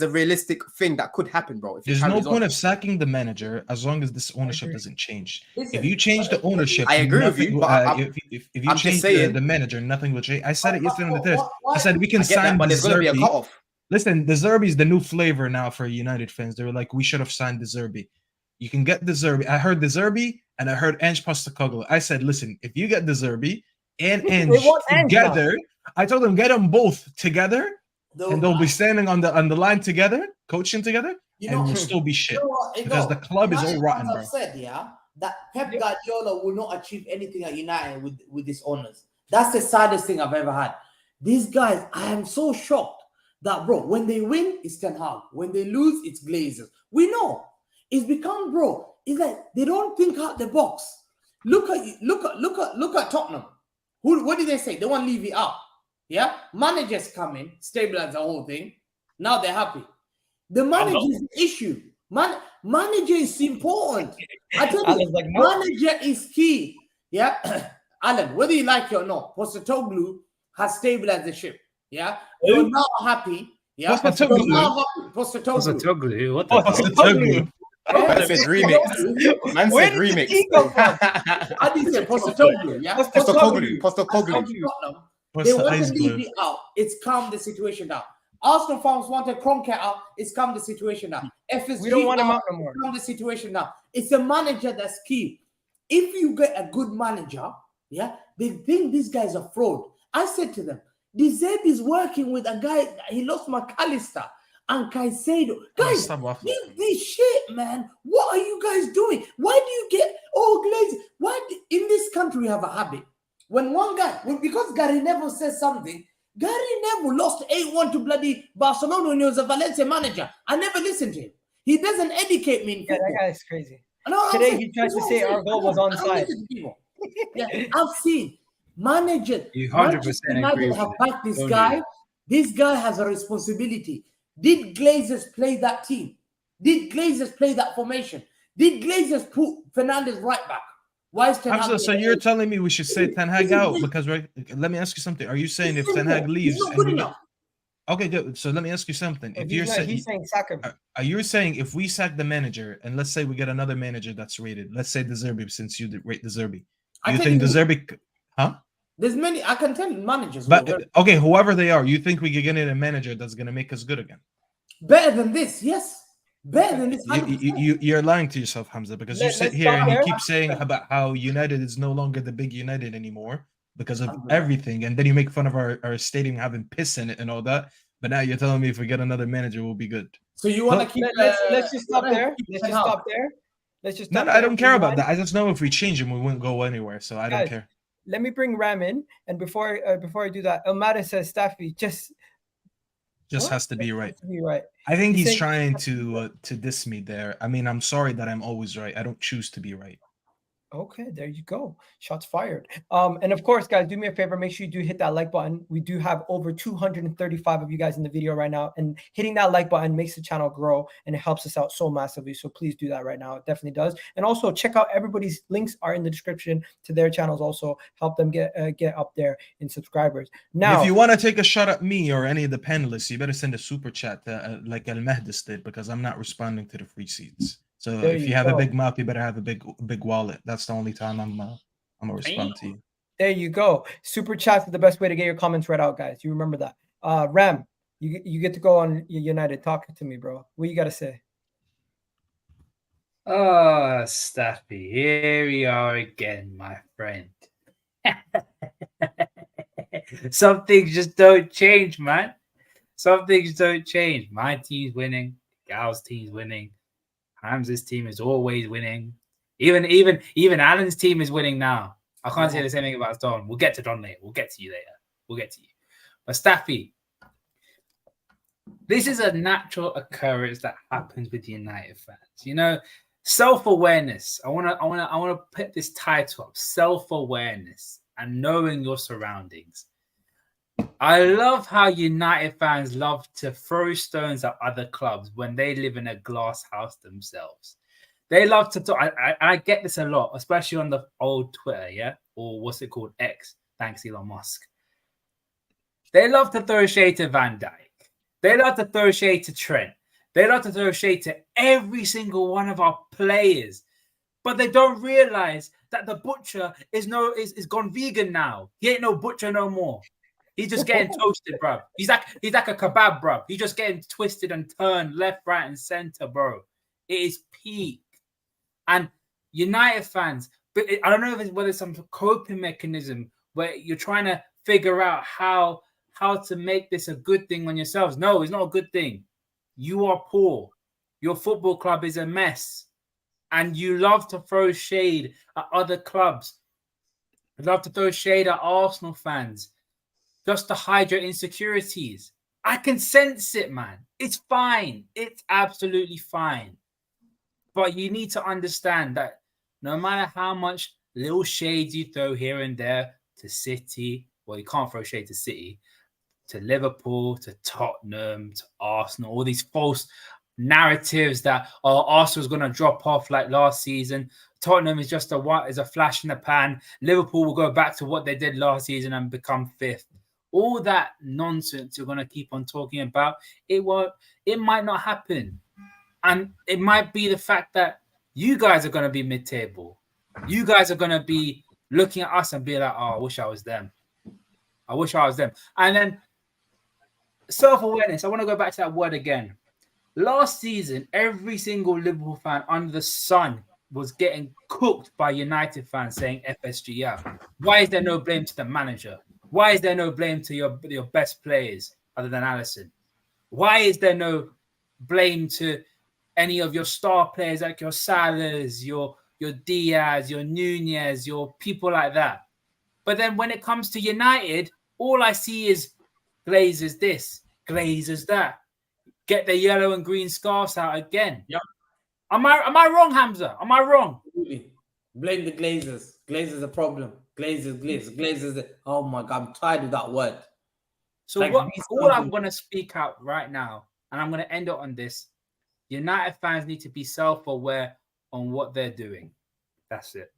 a realistic thing that could happen, bro. There's no point of sacking the manager as long as this ownership doesn't change. If you change the ownership, I agree with you. But if you change the manager, nothing will change. I said it yesterday on the test. I said we can sign, but there's going to be a cutoff. Listen, De Zerbi is the new flavor now for United fans. They were like, we should have signed De Zerbi. You can get De Zerbi. I heard De Zerbi and I heard Ange Postecoglou. I said, listen, if you get De Zerbi and Ange together, I told them get them both together. And they'll be standing on the line together, coaching together, and we'll still be shit because the club is all rotten, bro. Said, yeah, that Pep Guardiola will not achieve anything at United with his owners. That's the saddest thing I've ever had. These guys, I am so shocked that, bro, when they win, it's Ten Hag. When they lose, it's Glazers. We know it's become, bro. It's like they don't think out the box. Look at Tottenham. What did they say? They want to leave it out. Yeah, managers come in, stabilize the whole thing. Now they're happy. The manager is the issue. Manager is important. I tell you, manager is key. Yeah, Alan, whether you like it or not, Postecoglou has stabilized the ship. Yeah, you're now happy. Yeah, Postecoglou. Postecoglou. What the Man said remix. Man Where said did the remix. tea come from? I didn't say Postecoglou. Yeah, Postecoglou. Tottenham, What's they the want ice to glue? leave it out. It's calmed the situation down. Arsenal fans wanted Kroenke out. It's calmed the situation down. FSG We don't want him out. out no more. It's calmed the situation down. It's a manager that's key. If you get a good manager, yeah, they think these guys are fraud. I said to them, De Zerbi is working with a guy. He lost McAllister and Caicedo. Guys, this shit, man. What are you guys doing? Why do you get all glazed? In this country we have a habit? When one guy, because Gary Neville says something, Gary Neville lost 8-1 to bloody Barcelona when he was a Valencia manager. I never listened to him. He doesn't educate me in football. Yeah, that guy is crazy. No, Today he tried to say our goal was onside. Yeah, I've seen managers. You 100% agree have with backed this guy. This guy has a responsibility. Did Glazers play that team? Did Glazers play that formation? Did Glazers put Fernandes right back? Why is Ten Hag? Hamza, so you're telling me we should say Ten Hag out because let me ask you something. Are you saying if Ten Hag leaves not good enough. Okay, good. So let me ask you something. If you're saying he's saying sack him. Are you saying if we sack the manager and let's say we get another manager that's rated, let's say De Zerbi, since you rate De Zerbi, you think De Zerbi, huh? There's many. I can tell managers. But okay, whoever they are, you think we could get in a manager that's gonna make us good again? Better than this, yes. Better than this. You're lying to yourself, Hamza, because you sit here and you keep saying about how United is no longer the big United anymore because of everything, and then you make fun of our stadium having piss in it and all that. But now you're telling me if we get another manager, we'll be good. So you want to keep? Let's just stop there. Let's just stop there. Let's just. No, I don't care about that. I just know if we change him, we won't go anywhere. So I don't care. Let me bring Ram in, and before I do that, Elmada says Staffy just has to be right. Has to be right. I think he's trying to diss me there. I mean, I'm sorry that I'm always right. I don't choose to be right. Okay, there you go. Shots fired. And of course, guys, do me a favor. Make sure you do hit that like button. We do have over 235 of you guys in the video right now. And hitting that like button makes the channel grow and it helps us out so massively. So please do that right now. It definitely does. And also check out everybody's links are in the description to their channels. Also help them get up there in subscribers. Now, if you want to take a shot at me or any of the panelists, you better send a super chat like Al Mahdis did, because I'm not responding to the free seats. So if you have a big mouth, you better have a big wallet. That's the only time I'm gonna respond to you. There you go. Super chats are the best way to get your comments read out, guys. You remember that. Ram, you get to go on United. Talk to me, bro. What you gotta say? Oh, Staffy, here we are again, my friend. Some things just don't change, man. Some things don't change. My team's winning. Gal's team's winning. Hamza's team is always winning. Even Alan's team is winning now. I can't say the same thing about Don. We'll get to Don later. We'll get to you later. But Staffy, this is a natural occurrence that happens with United fans. You know, self-awareness. I wanna put this title up: self-awareness and knowing your surroundings. I love how United fans love to throw stones at other clubs when they live in a glass house themselves. They love to talk. I get this a lot, especially on the old Twitter, yeah? Or what's it called? X, thanks Elon Musk. They love to throw shade to Van Dijk. They love to throw shade to Trent. They love to throw shade to every single one of our players. But they don't realize that the butcher is gone vegan now. He ain't no butcher no more. He's just getting toasted, bro. He's like a kebab, bro. He's just getting twisted and turned left, right, and center, bro. It is peak. And United fans, but I don't know whether it's some coping mechanism where you're trying to figure out how to make this a good thing on yourselves. No, it's not a good thing. You are poor. Your football club is a mess. And you love to throw shade at other clubs. You love to throw shade at Arsenal fans. Just to hide your insecurities. I can sense it, man. It's fine. It's absolutely fine. But you need to understand that no matter how much little shades you throw here and there to City, well, you can't throw shade to City, to Liverpool, to Tottenham, to Arsenal, all these false narratives that Arsenal's going to drop off like last season. Tottenham is just a flash in the pan. Liverpool will go back to what they did last season and become fifth. All that nonsense you're going to keep on talking about, it might not happen. And it might be the fact that you guys are going to be mid-table. You guys are going to be looking at us and be like, oh, I wish I was them. I wish I was them. And then self-awareness. I want to go back to that word again. Last season, every single Liverpool fan under the sun was getting cooked by United fans saying FSGF. Why is there no blame to the manager? Why is there no blame to your best players other than Alisson? Why is there no blame to any of your star players like your Salahs, your Diaz, your Nunez, your people like that? But then when it comes to United, all I see is Glazers this, Glazers that. Get the yellow and green scarves out again. Yep. Am I wrong, Hamza? Am I wrong? Absolutely. Blame the Glazers. Glazers a problem. Glazers. Oh my God, I'm tired of that word. So Like, all I'm going to speak out right now, and I'm going to end it on this. United fans need to be self-aware on what they're doing. That's it.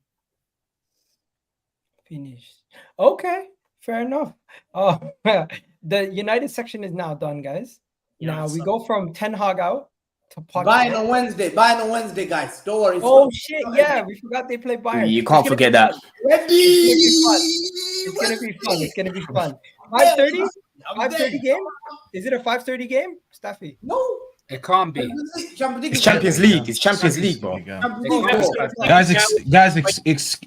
Finished. Okay, fair enough. The United section is now done, guys. Yeah, Now we so- go from Ten Hag out to Buying Pochettino. on Wednesday. Buying on Wednesday, guys. Don't worry. Oh shit! Yeah, we forgot they play Bayern. You can't It's gonna forget be that. fun. Ready? It's gonna be fun. It's gonna be fun. 5:30. I'm 5:30 there. game. Is it a 5:30 game, Staffy? No. It can't be. It's Champions League. It's Champions League, bro. Guys,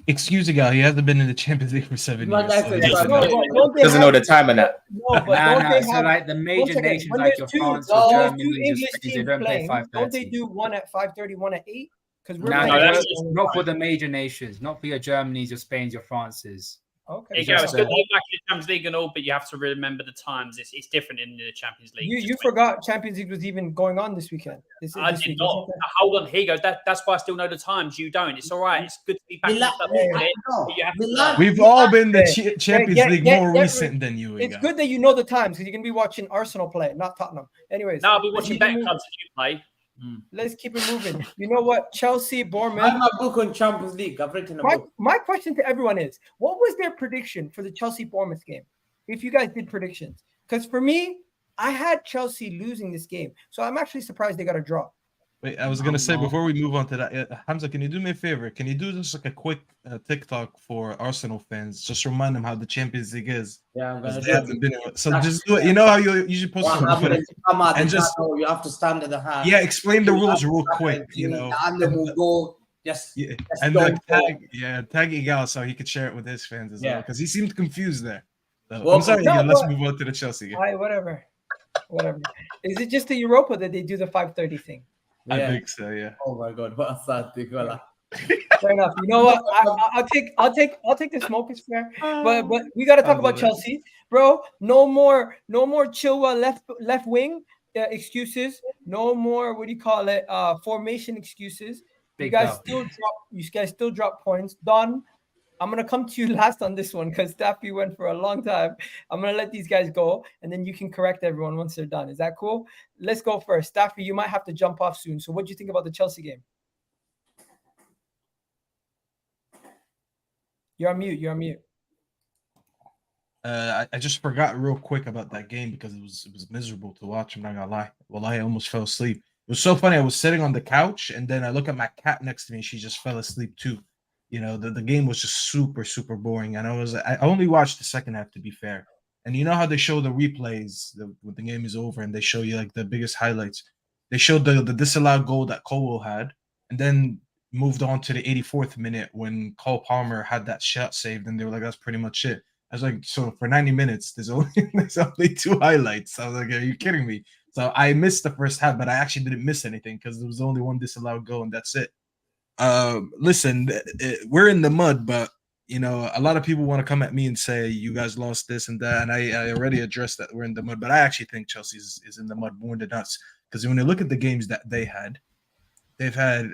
excuse Egal. He hasn't been in the Champions League for 7 Like years. I so said, he doesn't no, know. but Don't they Doesn't have- know the time on that. No, but Nah, don't nah. they So have? like the major second. nations When like there's your two- France no, or there's Germany, two or English Spain, they teams don't play playing. Don't they 5:30. do one at 5:30, one at 8? Because we're Nah, No, playing. that's no, not for the major nations, not for your Germanys, your Spains, your Frances. Okay. There you Just, go. It's good that you're back in the Champions League and all, but you have to remember the times. It's different in the Champions League. You Just forgot Champions League was even going on this weekend. I This did week, not. isn't it? Hold on, here you go. That's why I still know the times. You don't. It's all right. It's good to be back in the club. But you have to learn. We've all been the Yeah, Champions yeah, League yeah, more yeah, recent than you, It's Egal. good that you know the times because you're gonna be watching Arsenal play, not Tottenham. Anyways, No, I'll be let's watching keep it better moving. clubs if you play. Let's keep it moving. You know what? Chelsea, Bournemouth. I'm a book on Champions League. I've written a book. My question to everyone is, what was their prediction for the Chelsea Bournemouth game? If you guys did predictions, because for me, I had Chelsea losing this game, so I'm actually surprised they got a draw. Wait, I was gonna say before we move on to that, Hamza, can you do me a favor? Can you do just like a quick TikTok for Arsenal fans? Just remind them how the Champions League is. Yeah, I'm gonna 'Cause do they it. haven't been. So just do it. You know how you usually post What it on happened Twitter. is you come out And the just- tunnel, you have to stand at the hand. Yeah, explain the rules real You have quick. to You know, and then we'll go. Just yeah, just and don't then go. tag Egal so he could share it with his fans as well Yeah. because he seemed confused there. So, Well, I'm sorry, no, Egal, let's but- move on to the Chelsea game. Whatever. Is it just the Europa that they do the 5:30 thing? I Yeah. think so. Yeah. Oh my God, what a sad thing, fella. Fair enough. You know what? I'll take the smoke is fair. But we got to talk about Chelsea, bro. No more Chilwell left wing excuses. No more formation excuses. You guys still drop points. Don, I'm gonna come to you last on this one because Staffy went for a long time. I'm gonna let these guys go, and then you can correct everyone once they're done. Is that cool? Let's go first. Staffy, you might have to jump off soon. So, what do you think about the Chelsea game? You're on mute. I just forgot real quick about that game because it was miserable to watch. I'm not gonna lie. Well, I almost fell asleep. It was so funny. I was sitting on the couch and then I look at my cat next to me. She just fell asleep too. You know, the game was just super boring. And I only watched the second half to be fair. And you know how they show the replays when the game is over and they show you like the biggest highlights. They showed the disallowed goal that Colwell had, and then moved on to the 84th minute when Cole Palmer had that shot saved, and they were like, "That's pretty much it." I was like, "So for 90 minutes, there's only 2 highlights." I was like, "Are you kidding me?" So I missed the first half, but I actually didn't miss anything because there was only one disallowed goal, and that's it. Listen, we're in the mud, but you know, a lot of people want to come at me and say you guys lost this and that, and I already addressed that we're in the mud. But I actually think Chelsea is in the mud more than us because when you look at the games that they've had,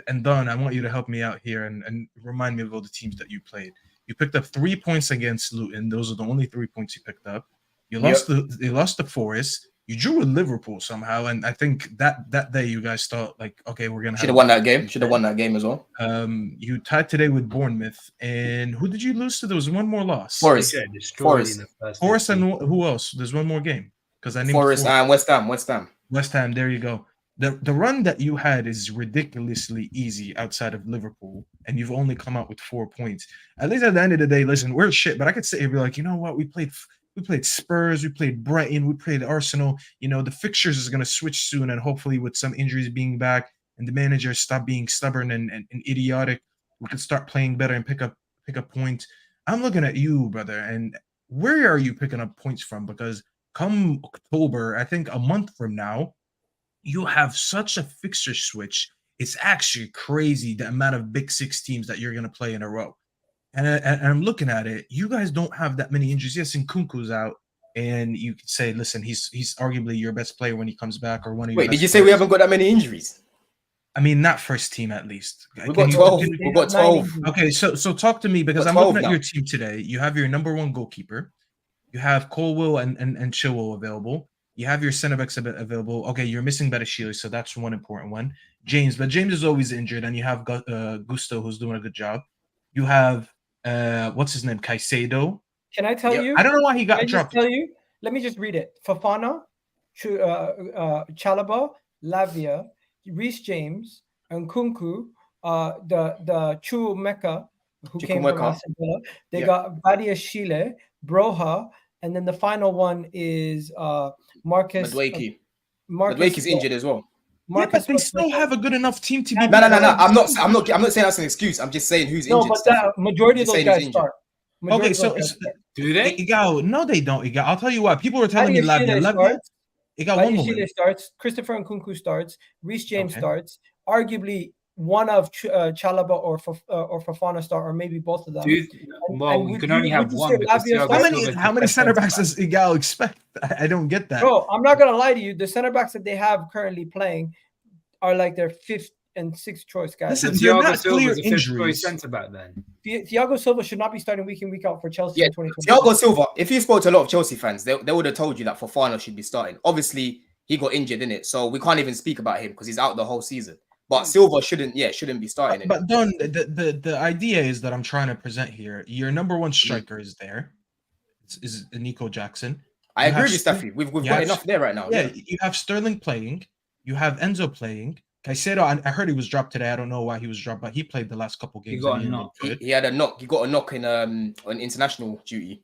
and Don, I want you to help me out here and remind me of all the teams that you played. You picked up 3 points against Luton; those are the only 3 points you picked up. You lost the Forest. You drew with Liverpool somehow, and I think that day you guys thought like, okay, we're gonna Should have won that game. Should have won that game as well. You tied today with Bournemouth, and who did you lose to? There was one more loss. Forest. Forest, and who else? There's one more game because I named Forest and West Ham. West Ham. There you go. The run that you had is ridiculously easy outside of Liverpool, and you've only come out with 4 points. At least at the end of the day, listen, we're shit, but I could sit here and be like, you know what? We played Spurs, we played Brighton, we played Arsenal. You know, the fixtures is going to switch soon, and hopefully with some injuries being back and the manager stop being stubborn and idiotic, we could start playing better and pick up points. I'm looking at you, brother, and where are you picking up points from? Because come October, I think a month from now, you have such a fixture switch. It's actually crazy the amount of big six teams that you're going to play in a row. And I'm looking at it. You guys don't have that many injuries. Yes, Nkunku's out, and you could say, listen, he's arguably your best player when he comes back, or one of your. Wait, did you say we haven't got that many injuries? I mean, not first team at least. We've got 12. We've got 12. Okay, so talk to me, because I'm looking at your team today. You have your number one goalkeeper. You have Colwill and Chilwell available. You have your center backs available. Okay, you're missing Badiashile, so that's one important one. James is always injured, and you have Gusto, who's doing a good job. You have what's his name, Caicedo. Can I tell you? I don't know why he got dropped. Tell you? Let me just read it. Fofana, Chalobah, Lavia, Reece James, Nkunku, the Chukwuemeka, who came from Aston Villa. They got Badiashile, Broha, and then the final one is Marcus. Madueke's injured as well. Marcus, but they still have a good enough team to be. No. I'm not saying that's an excuse. I'm just saying who's injured. No, but the majority of those guys start. Okay, so do they? Egal, no, they don't. Egal, I'll tell you what. People were telling me Lavia. Egal, one moment. Starts. Christopher Nkunku starts. Reece James starts. Arguably, one of Chalobah or Fofana start, or maybe both of them. You can only have one. How many center backs does Egal expect? I don't get that. Bro, I'm not gonna lie to you. The center backs that they have currently playing are like their fifth and sixth choice guys. Listen, they're not clear injuries. Center back then. Thiago Silva should not be starting week in, week out for Chelsea in 2020. Thiago Silva, if you spoke to a lot of Chelsea fans, they would have told you that Fofana should be starting. Obviously, he got injured in it, so we can't even speak about him because he's out the whole season. But Silva shouldn't be starting. But Don, the idea is that I'm trying to present here. Your number one striker is there. Is Nico Jackson. I agree with you, Staffy. We've got enough there right now. Yeah, you have Sterling playing. You have Enzo playing. Caicedo, I heard he was dropped today. I don't know why he was dropped, but he played the last couple games. He got a knock. He had a knock. He got a knock in on international duty.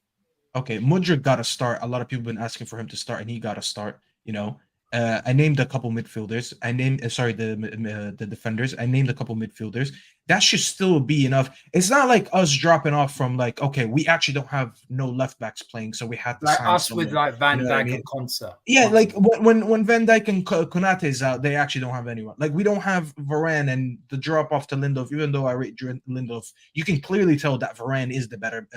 Okay, Mudryk got to start. A lot of people have been asking for him to start, and he got to start. You know, I named a couple midfielders. I named the defenders. I named a couple midfielders. That should still be enough. It's not like us dropping off from like, okay, we actually don't have no left backs playing, so we had to like sign us someone. with like Van Dijk and Konsa. Yeah, like when Van Dijk and Konate is out, they actually don't have anyone. Like we don't have Varane, and the drop off to Lindelof. Even though I rate Lindelof, you can clearly tell that Varane is the better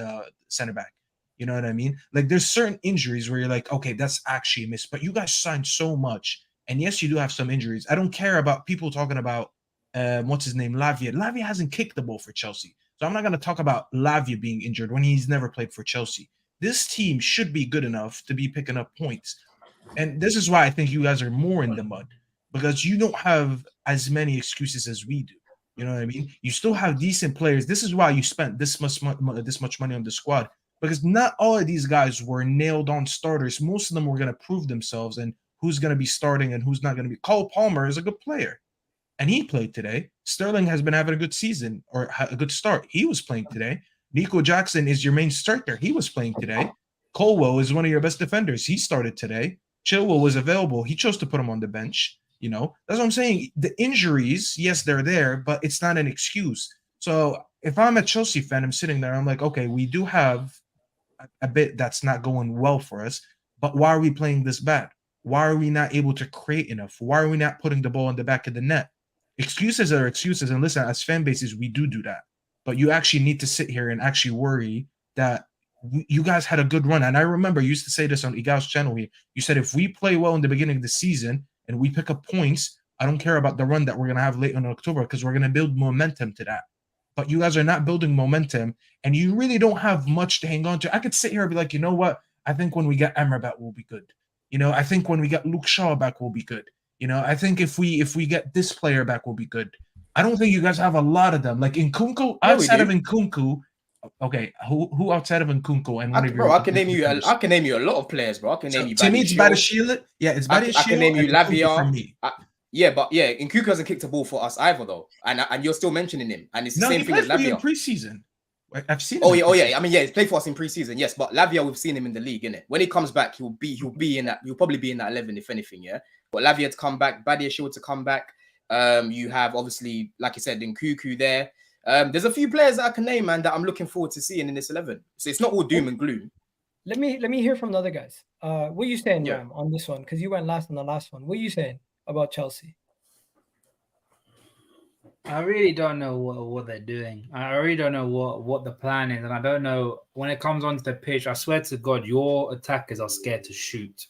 center back. You know what I mean? Like there's certain injuries where you're like, okay, that's actually a miss. But you guys signed so much, and yes, you do have some injuries. I don't care about people talking about what's his name, Lavia. Lavia hasn't kicked the ball for Chelsea, so I'm not going to talk about Lavia being injured when he's never played for Chelsea. This team should be good enough to be picking up points, and this is why I think you guys are more in the mud, because you don't have as many excuses as we do. You know what I mean? You still have decent players. This is why you spent this much money on the squad. Because not all of these guys were nailed on starters. Most of them were going to prove themselves and who's going to be starting and who's not going to be. Cole Palmer is a good player, and he played today. Sterling has been having a good season or a good start. He was playing today. Nico Jackson is your main striker. He was playing today. Colwell is one of your best defenders. He started today. Chilwell was available. He chose to put him on the bench. You know, that's what I'm saying. The injuries, yes, they're there, but it's not an excuse. So if I'm a Chelsea fan, I'm sitting there. I'm like, okay, we do have a bit that's not going well for us, but why are we playing this bad? Why are we not able to create enough? Why are we not putting the ball in the back of the net? Excuses are excuses, and listen, as fan bases, we do that, but you actually need to sit here and actually worry that you guys had a good run. And I remember you used to say this on Egal's channel here. You said if we play well in the beginning of the season and we pick up points, I don't care about the run that we're going to have late in October because we're going to build momentum to that. But you guys are not building momentum, and you really don't have much to hang on to. I could sit here and be like, you know what? I think when we get Amrabat, we'll be good. You know, I think when we get Luke Shaw back, we'll be good. You know, I think if we get this player back, we'll be good. I don't think you guys have a lot of them. Like Nkunku, outside of Nkunku, okay, who outside of Nkunku and I can name you a lot of players, bro. I can name you. To me, it's Badiashile. Yeah, it's Badiashile. I can name you Lavia. Yeah, but yeah, Nkunku hasn't kicked a ball for us either, though, and you're still mentioning him, and it's the No, same he thing played as for you in Lavia. preseason. I've seen him. Oh in yeah, oh yeah. preseason. I mean, yeah, he's played for us in preseason, yes, but Lavia, we've seen him in the league, innit? When he comes back, he'll be in that. He'll probably be in that 11, if anything, yeah. But Lavia to come back, Badia Shield to come back. You have obviously, like you said, Nkunku there. There's a few players that I can name, man, that I'm looking forward to seeing in this 11. So it's not all doom and gloom. Let me hear from the other guys. What are you saying, Yeah. Ram, on this one? Because you went last on the last one. What are you saying about Chelsea? I really don't know what they're doing. I really don't know what the plan is, and I don't know when it comes onto the pitch. I swear to God, your attackers are scared to shoot,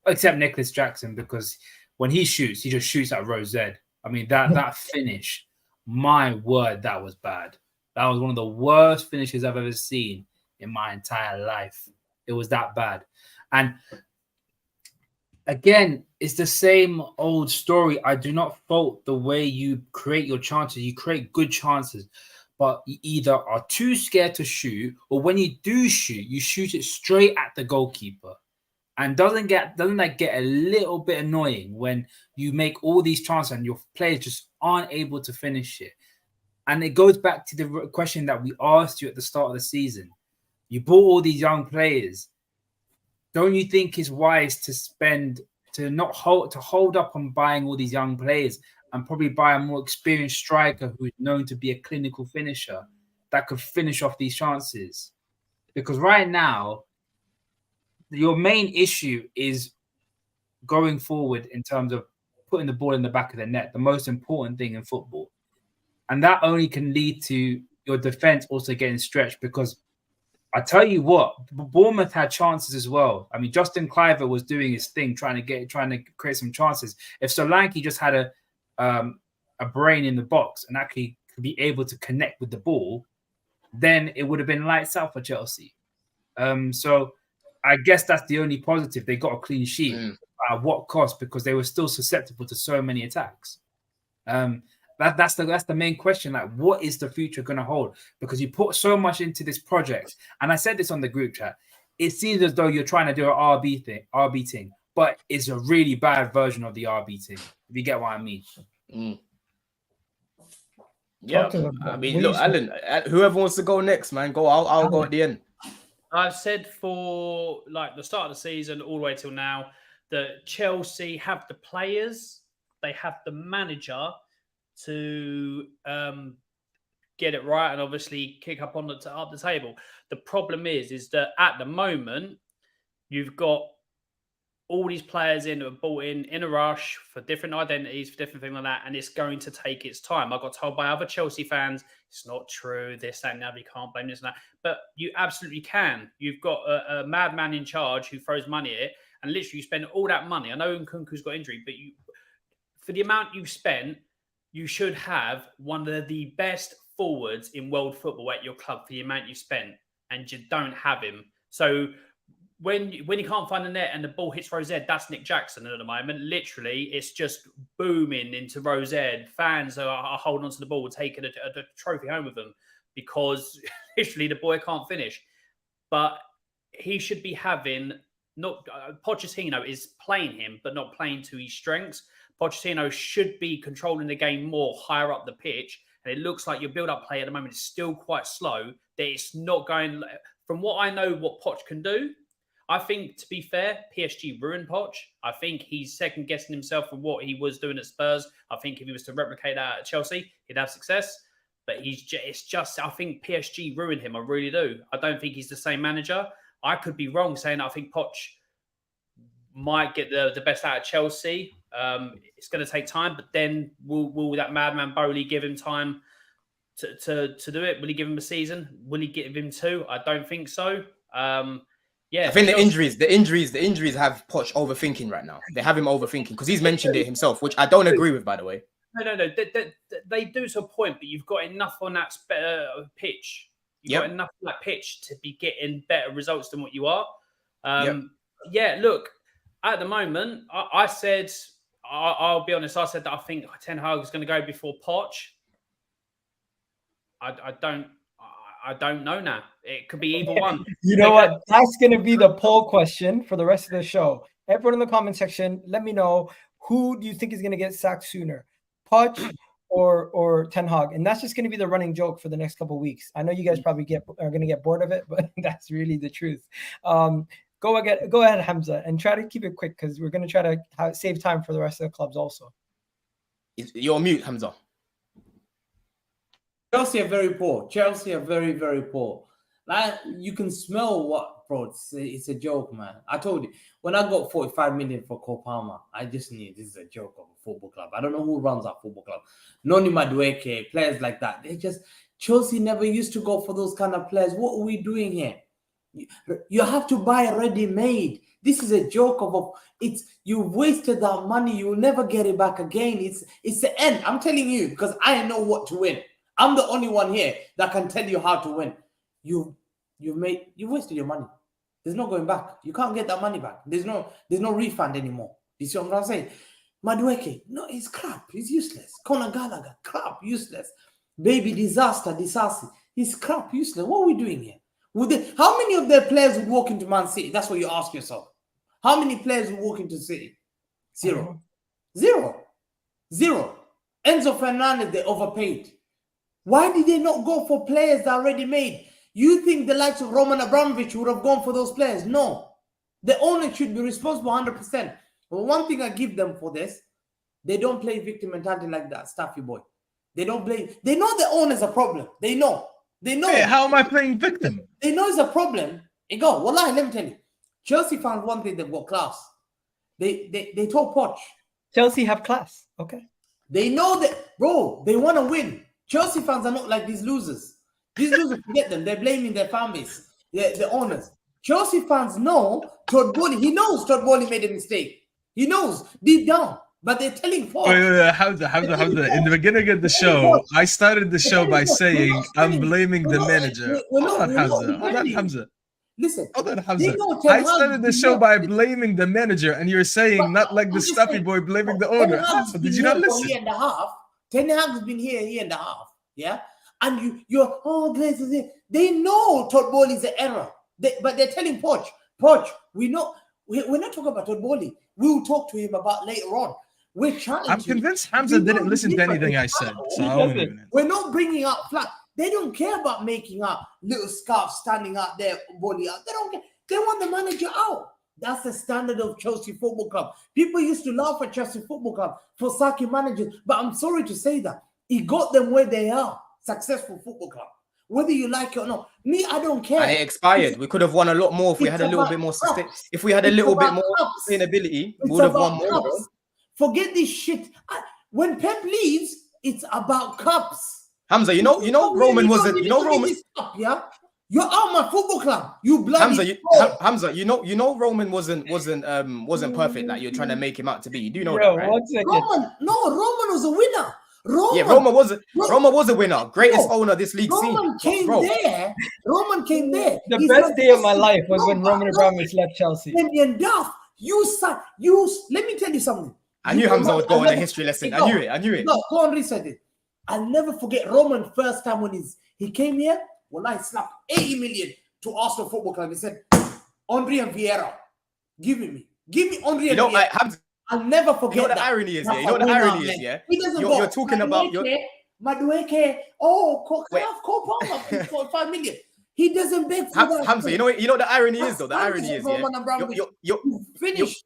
except Nicholas Jackson, because when he shoots, he just shoots at row Z. I mean that finish, my word, that was bad. That was one of the worst finishes I've ever seen in my entire life. It was that bad, and again, it's the same old story. I do not fault the way you create your chances. You create good chances, but you either are too scared to shoot, or when you do shoot, you shoot it straight at the goalkeeper. And doesn't that get a little bit annoying when you make all these chances and your players just aren't able to finish it? And it goes back to the question that we asked you at the start of the season. You bought all these young players. Don't you think it's wise to hold up on buying all these young players and probably buy a more experienced striker who's known to be a clinical finisher that could finish off these chances? Because right now, your main issue is going forward in terms of putting the ball in the back of the net, the most important thing in football. And that only can lead to your defense also getting stretched, because I tell you what, Bournemouth had chances as well. I mean, Justin Kluivert was doing his thing, trying to create some chances. If Solanke just had a brain in the box and actually could be able to connect with the ball, then it would have been lights out for Chelsea. So I guess that's the only positive. They got a clean sheet. At what cost? Because they were still susceptible to so many attacks. That's the main question. Like, what is the future going to hold? Because you put so much into this project, and I said this on the group chat. It seems as though you're trying to do an RB thing, but it's a really bad version of the RB thing. If you get what I mean. Yeah, I mean, look, Alan, whoever wants to go next, man, go. I'll go at the end. I've said for like the start of the season all the way till now that Chelsea have the players, they have the manager to get it right and obviously kick up up the table. The problem is that at the moment you've got all these players in who are bought in a rush for different identities, for different things like that, and it's going to take its time. I got told by other Chelsea fans, it's not true, this, that, and that, you can't blame this and that. But you absolutely can. You've got a madman in charge who throws money at it, and literally you spend all that money. I know Nkunku's got injury, but for the amount you've spent, you should have one of the best forwards in world football at your club for the amount you spent, and you don't have him. So when you can't find the net and the ball hits row Z, that's Nick Jackson at the moment. Literally, it's just booming into row Z. Fans are holding onto the ball, taking a trophy home with them because literally the boy can't finish. But he should be having Pochettino is playing him, but not playing to his strengths. Pochettino should be controlling the game more higher up the pitch. And it looks like your build-up play at the moment is still quite slow. That it's not going... From what I know what Poch can do, I think, to be fair, PSG ruined Poch. I think he's second-guessing himself for what he was doing at Spurs. I think if he was to replicate that at Chelsea, he'd have success. But it's just, I think PSG ruined him. I really do. I don't think he's the same manager. I could be wrong saying I think Poch might get the best out of Chelsea. It's going to take time, but then will that madman Bowley give him time to do it? Will he give him a season? Will he give him two? I don't think so. Yeah, I think the injuries have Poch overthinking right now. They have him overthinking because he's mentioned it himself, which I don't agree with, by the way. No. They do to a point, but you've got enough on that pitch. You've got enough on that pitch to be getting better results than what you are. Yeah, look, at the moment, I said, I'll be honest, I said that I think Ten Hag is going to go before Poch. I don't know now. It could be either one. You know what? That's going to be the poll question for the rest of the show. Everyone in the comment section, let me know who do you think is going to get sacked sooner, Poch or Ten Hag? And that's just going to be the running joke for the next couple of weeks. I know you guys probably are going to get bored of it, but that's really the truth. Go ahead, Hamza, and try to keep it quick because we're going to try to save time for the rest of the clubs also. You're on mute, Hamza. Chelsea are very poor. Chelsea are very, very poor. Like, you can smell what, bro. It's a joke, man. I told you, when I got 45 million for Cole Palmer, I just knew this is a joke of a football club. I don't know who runs our football club. Noni Madueke, players like that. Chelsea never used to go for those kind of players. What are we doing here? You have to buy ready-made. This is a joke you've wasted that money. You will never get it back again. It's the end. I'm telling you, because I know what to win. I'm the only one here that can tell you how to win. You wasted your money. There's no going back. You can't get that money back. There's no refund anymore. You see what I'm saying? Madueke, no, he's crap. He's useless. Conor Gallagher, crap, useless. Baby Disaster, Disasi, he's crap, useless. What are we doing here? How many of their players would walk into Man City? That's what you ask yourself. How many players would walk into City? Zero. Enzo Fernandez, they overpaid. Why did they not go for players that are already made? You think the likes of Roman Abramovich would have gone for those players? No. The owner should be responsible 100%. But one thing I give them for this, they don't play victim mentality like that, Staffy boy. They don't play. They know the owner's a problem. They know. Hey, how am I playing victim? They know it's a problem. Egal, wallahi, let me tell you. Chelsea found one thing, they've got class. They told Poch. Chelsea have class. Okay. They know that, bro, they want to win. Chelsea fans are not like these losers. These losers forget them. They're blaming their fan base, the owners. Chelsea fans know Todd Bowley. He knows Todd Bowley made a mistake. He knows deep down. But they're telling Poch. Wait, Hamza. In the beginning of the show, I started the show by saying I'm blaming the manager. Hold on, Hamza. Listen, I started the show by blaming the manager, and you're saying not like the Stuffy boy blaming the owner. Did you not listen? Year and a half. Ten Hag has been here a year and a half. Yeah, and you're Glazers here. They know Todd Bowley is an error. But they're telling Poch, we know we're not talking about Todd Bowley. We will talk to him about later on. We're challenging. I'm convinced Hamza didn't listen to anything I said. So we're not bringing out flat. They don't care about making up little scarves standing out there, body out. They don't care. They want the manager out. That's the standard of Chelsea Football Club. People used to laugh at Chelsea Football Club for sacking managers, but I'm sorry to say that it got them where they are. Successful football club, whether you like it or not. Me, I don't care. And it expired. We could have won a lot more if we had a little bit more if we had a little bit more sustainability. We would have won more. Bro. Forget this shit. When Pep leaves, it's about cups. Hamza, you know Roman wasn't. You know Roman. Cup, yeah. You're out my football club. You bloody Hamza, you know Roman wasn't perfect. Like you're trying to make him out to be. You do know that, right? Roman was a winner. Roman was a winner. Greatest owner this league seen. Roman came there. The best day of my life was when Roman Abramovich left Chelsea. And Duff, let me tell you something. I knew Hamza would go on a history lesson. I knew it. No, go and research it. I'll never forget Roman first time when he came here. Well, I slapped 80 million to Arsenal Football Club. He said, Henry and Vieira, give me Henry and Vieira. Hamza, I'll never forget. You know what the irony is, yeah? You know what the irony is, yeah? You're talking about Madueke. Cole Palmer, 45 million. He doesn't beg for that. Hamza, you know what the irony is, though? The irony is, yeah? You're finished.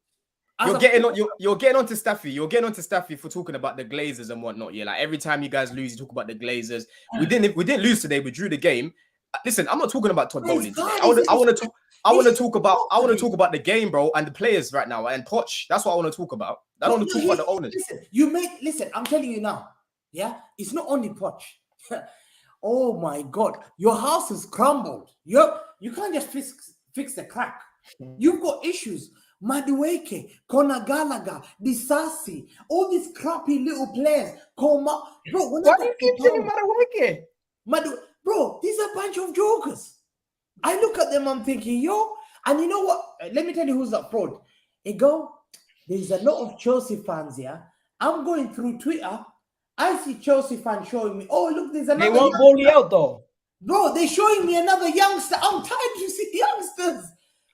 You're getting onto Staffy. You're getting onto Staffy for talking about the Glazers and whatnot. Yeah, like every time you guys lose, you talk about the Glazers. We didn't lose today. We drew the game. Listen, I'm not talking about Todd Bowley. I want to talk about the game, bro, and the players right now and Poch. That's what I want to talk about. I don't want to talk about the owners. Listen. I'm telling you now. Yeah, it's not only Poch. Oh my God, your house is crumbled. You can't just fix the crack. You've got issues. Madueke, Conor Gallagher, Disasi, all these crappy little players. Bro, why do you keep saying Madueke? Bro, these are a bunch of jokers. I look at them, I'm thinking, and you know what? Let me tell you who's that fraud. Egal, there's a lot of Chelsea fans here. I'm going through Twitter. I see Chelsea fans showing me, look, there's another. They won't Bowley out though. Bro, they're showing me another youngster. I'm tired to see youngsters.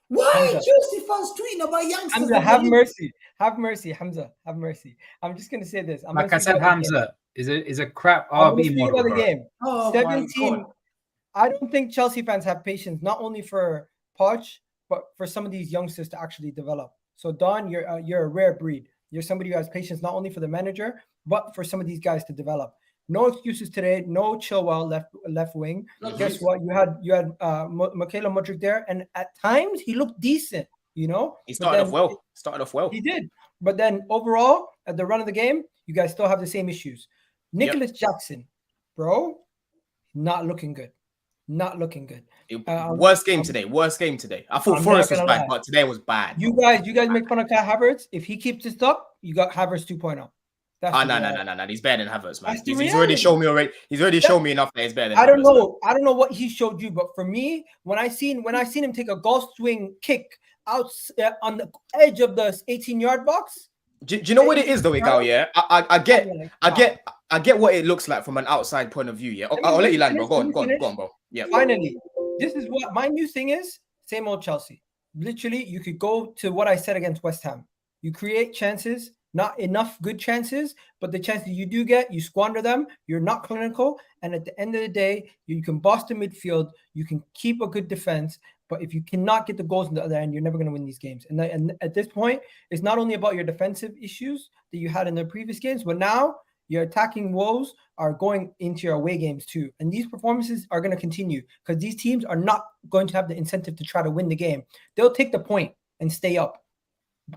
Why Hamza. Chelsea fans tweeting about youngsters? Hamza, have mercy. Have mercy, Hamza. Have mercy. I'm just gonna say this. Like I said, Hamza is a crap I'm gonna RB speak model, about the bro. game. Oh my 17. God. I don't think Chelsea fans have patience, not only for Poch, but for some of these youngsters to actually develop. So Don, you're a rare breed. You're somebody who has patience not only for the manager, but for some of these guys to develop. No excuses today. No Chilwell left wing. Guess what? You had Michaela Mudryk there, and at times he looked decent. You know, He started off well. He did, but then overall, at the run of the game, you guys still have the same issues. Nicholas Jackson, bro, not looking good. Not looking good. Worst game today. I thought Forest was bad, but today was bad. You guys make fun of Kai Havertz. If he keeps this up, you got Havertz 2.0. No. He's better than Havertz, man. He's already shown me already. He's already shown me enough that he's better than Havertz. I don't know what he showed you, but for me, when I seen him take a golf swing kick out on the edge of the 18-yard box. Do you know what it is though, Egal? Yeah, I get what it looks like from an outside point of view. Yeah, I'll let you land, bro. Go on, bro. Yeah. Finally, this is what my new thing is. Same old Chelsea. Literally, you could go to what I said against West Ham. You create chances, not enough good chances, but the chances you do get, you squander them. You're not clinical, and at the end of the day, you can boss the midfield. You can keep a good defense. But if you cannot get the goals on the other end, you're never going to win these games. And at this point, it's not only about your defensive issues that you had in the previous games, but now your attacking woes are going into your away games too. And these performances are going to continue because these teams are not going to have the incentive to try to win the game. They'll take the point and stay up.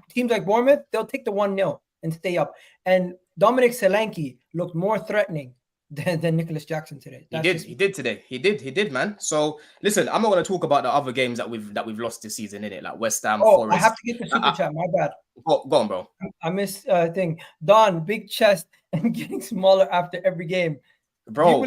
Teams like Bournemouth, they'll take the 1-0 and stay up. And Dominic Solanke looked more threatening than Nicholas Jackson today. He did today. He did, man. So listen, I'm not going to talk about the other games that we've lost this season, innit? Like West Ham, Forest. I have to get the super chat. My bad. Go on, bro. I missed thing. Don, big chest and getting smaller after every game. Bro,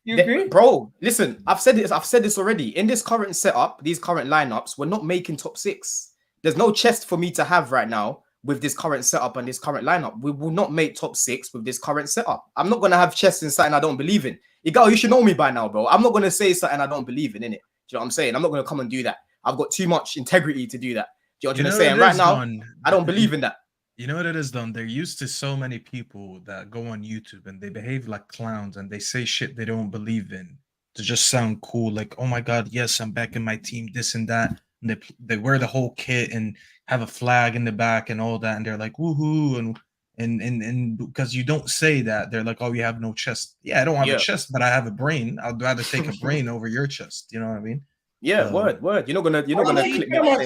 you agree? Bro, listen, I've said this already. In this current setup, these current lineups, we're not making top 6. There's no chest for me to have right now. With this current setup and this current lineup, we will not make top 6 with this current setup. I'm not gonna have chest in something I don't believe in. Egal, you should know me by now, bro. I'm not gonna say something I don't believe in it. Do you know what I'm saying? I'm not gonna come and do that. I've got too much integrity to do that. Do you know what I'm saying? Right now, I don't believe in that. You know what it is, Don? They're used to so many people that go on YouTube and they behave like clowns and they say shit they don't believe in to just sound cool. Like, oh my God, yes, I'm back in my team, this and that. And they wear the whole kit and have a flag in the back and all that, and they're like woohoo, and because you don't say that, they're like, oh, you have no chest. Yeah, I don't have a chest, but I have a brain. I'd rather take a brain over your chest. You know what I mean? Yeah, word. You're not gonna click me up.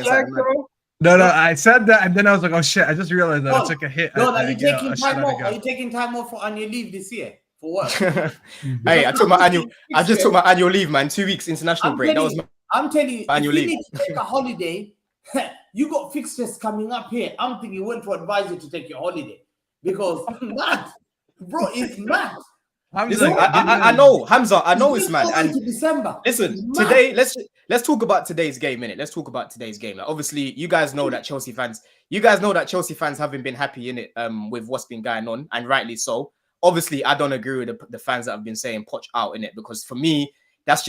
No, I said that, and then I was like, oh shit, I just realized that I took a hit. No, are you taking time off? Are you taking time off for annual leave this year? For what? Hey, I just took my annual leave, man. 2 weeks international break. I'm telling you, if you need to take a holiday, you got fixtures coming up here. I'm thinking when to advise you to take your holiday because mad, bro, it's mad. I know, Hamza. I know it's mad. And December. Listen, today, let's talk about today's game, innit? Let's talk about today's game. Like, obviously, you guys know that Chelsea fans haven't been happy in it with what's been going on, and rightly so. Obviously, I don't agree with the fans that have been saying Poch out in it because for me, that's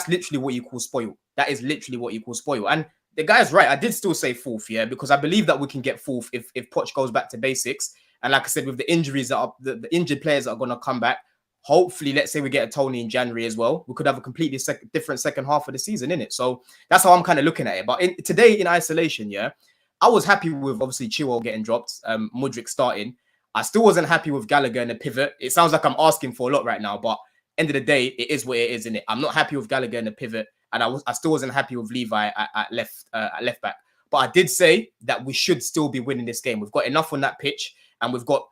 literally what you call spoil. That is literally what you call spoil. And the guy's right. I did still say 4th, yeah, because I believe that we can get 4th if Poch goes back to basics. And like I said, with the injuries that are the injured players that are going to come back, hopefully, let's say we get a Tony in January as well, we could have a completely different second half of the season, innit? So that's how I'm kind of looking at it. But today in isolation, yeah, I was happy with obviously Chilwell getting dropped, Mudryk starting. I still wasn't happy with Gallagher in the pivot. It sounds like I'm asking for a lot right now, but end of the day, it is what it is, innit? I'm not happy with Gallagher in the pivot, and I still wasn't happy with Levi at left back. But I did say that we should still be winning this game. We've got enough on that pitch, and we've got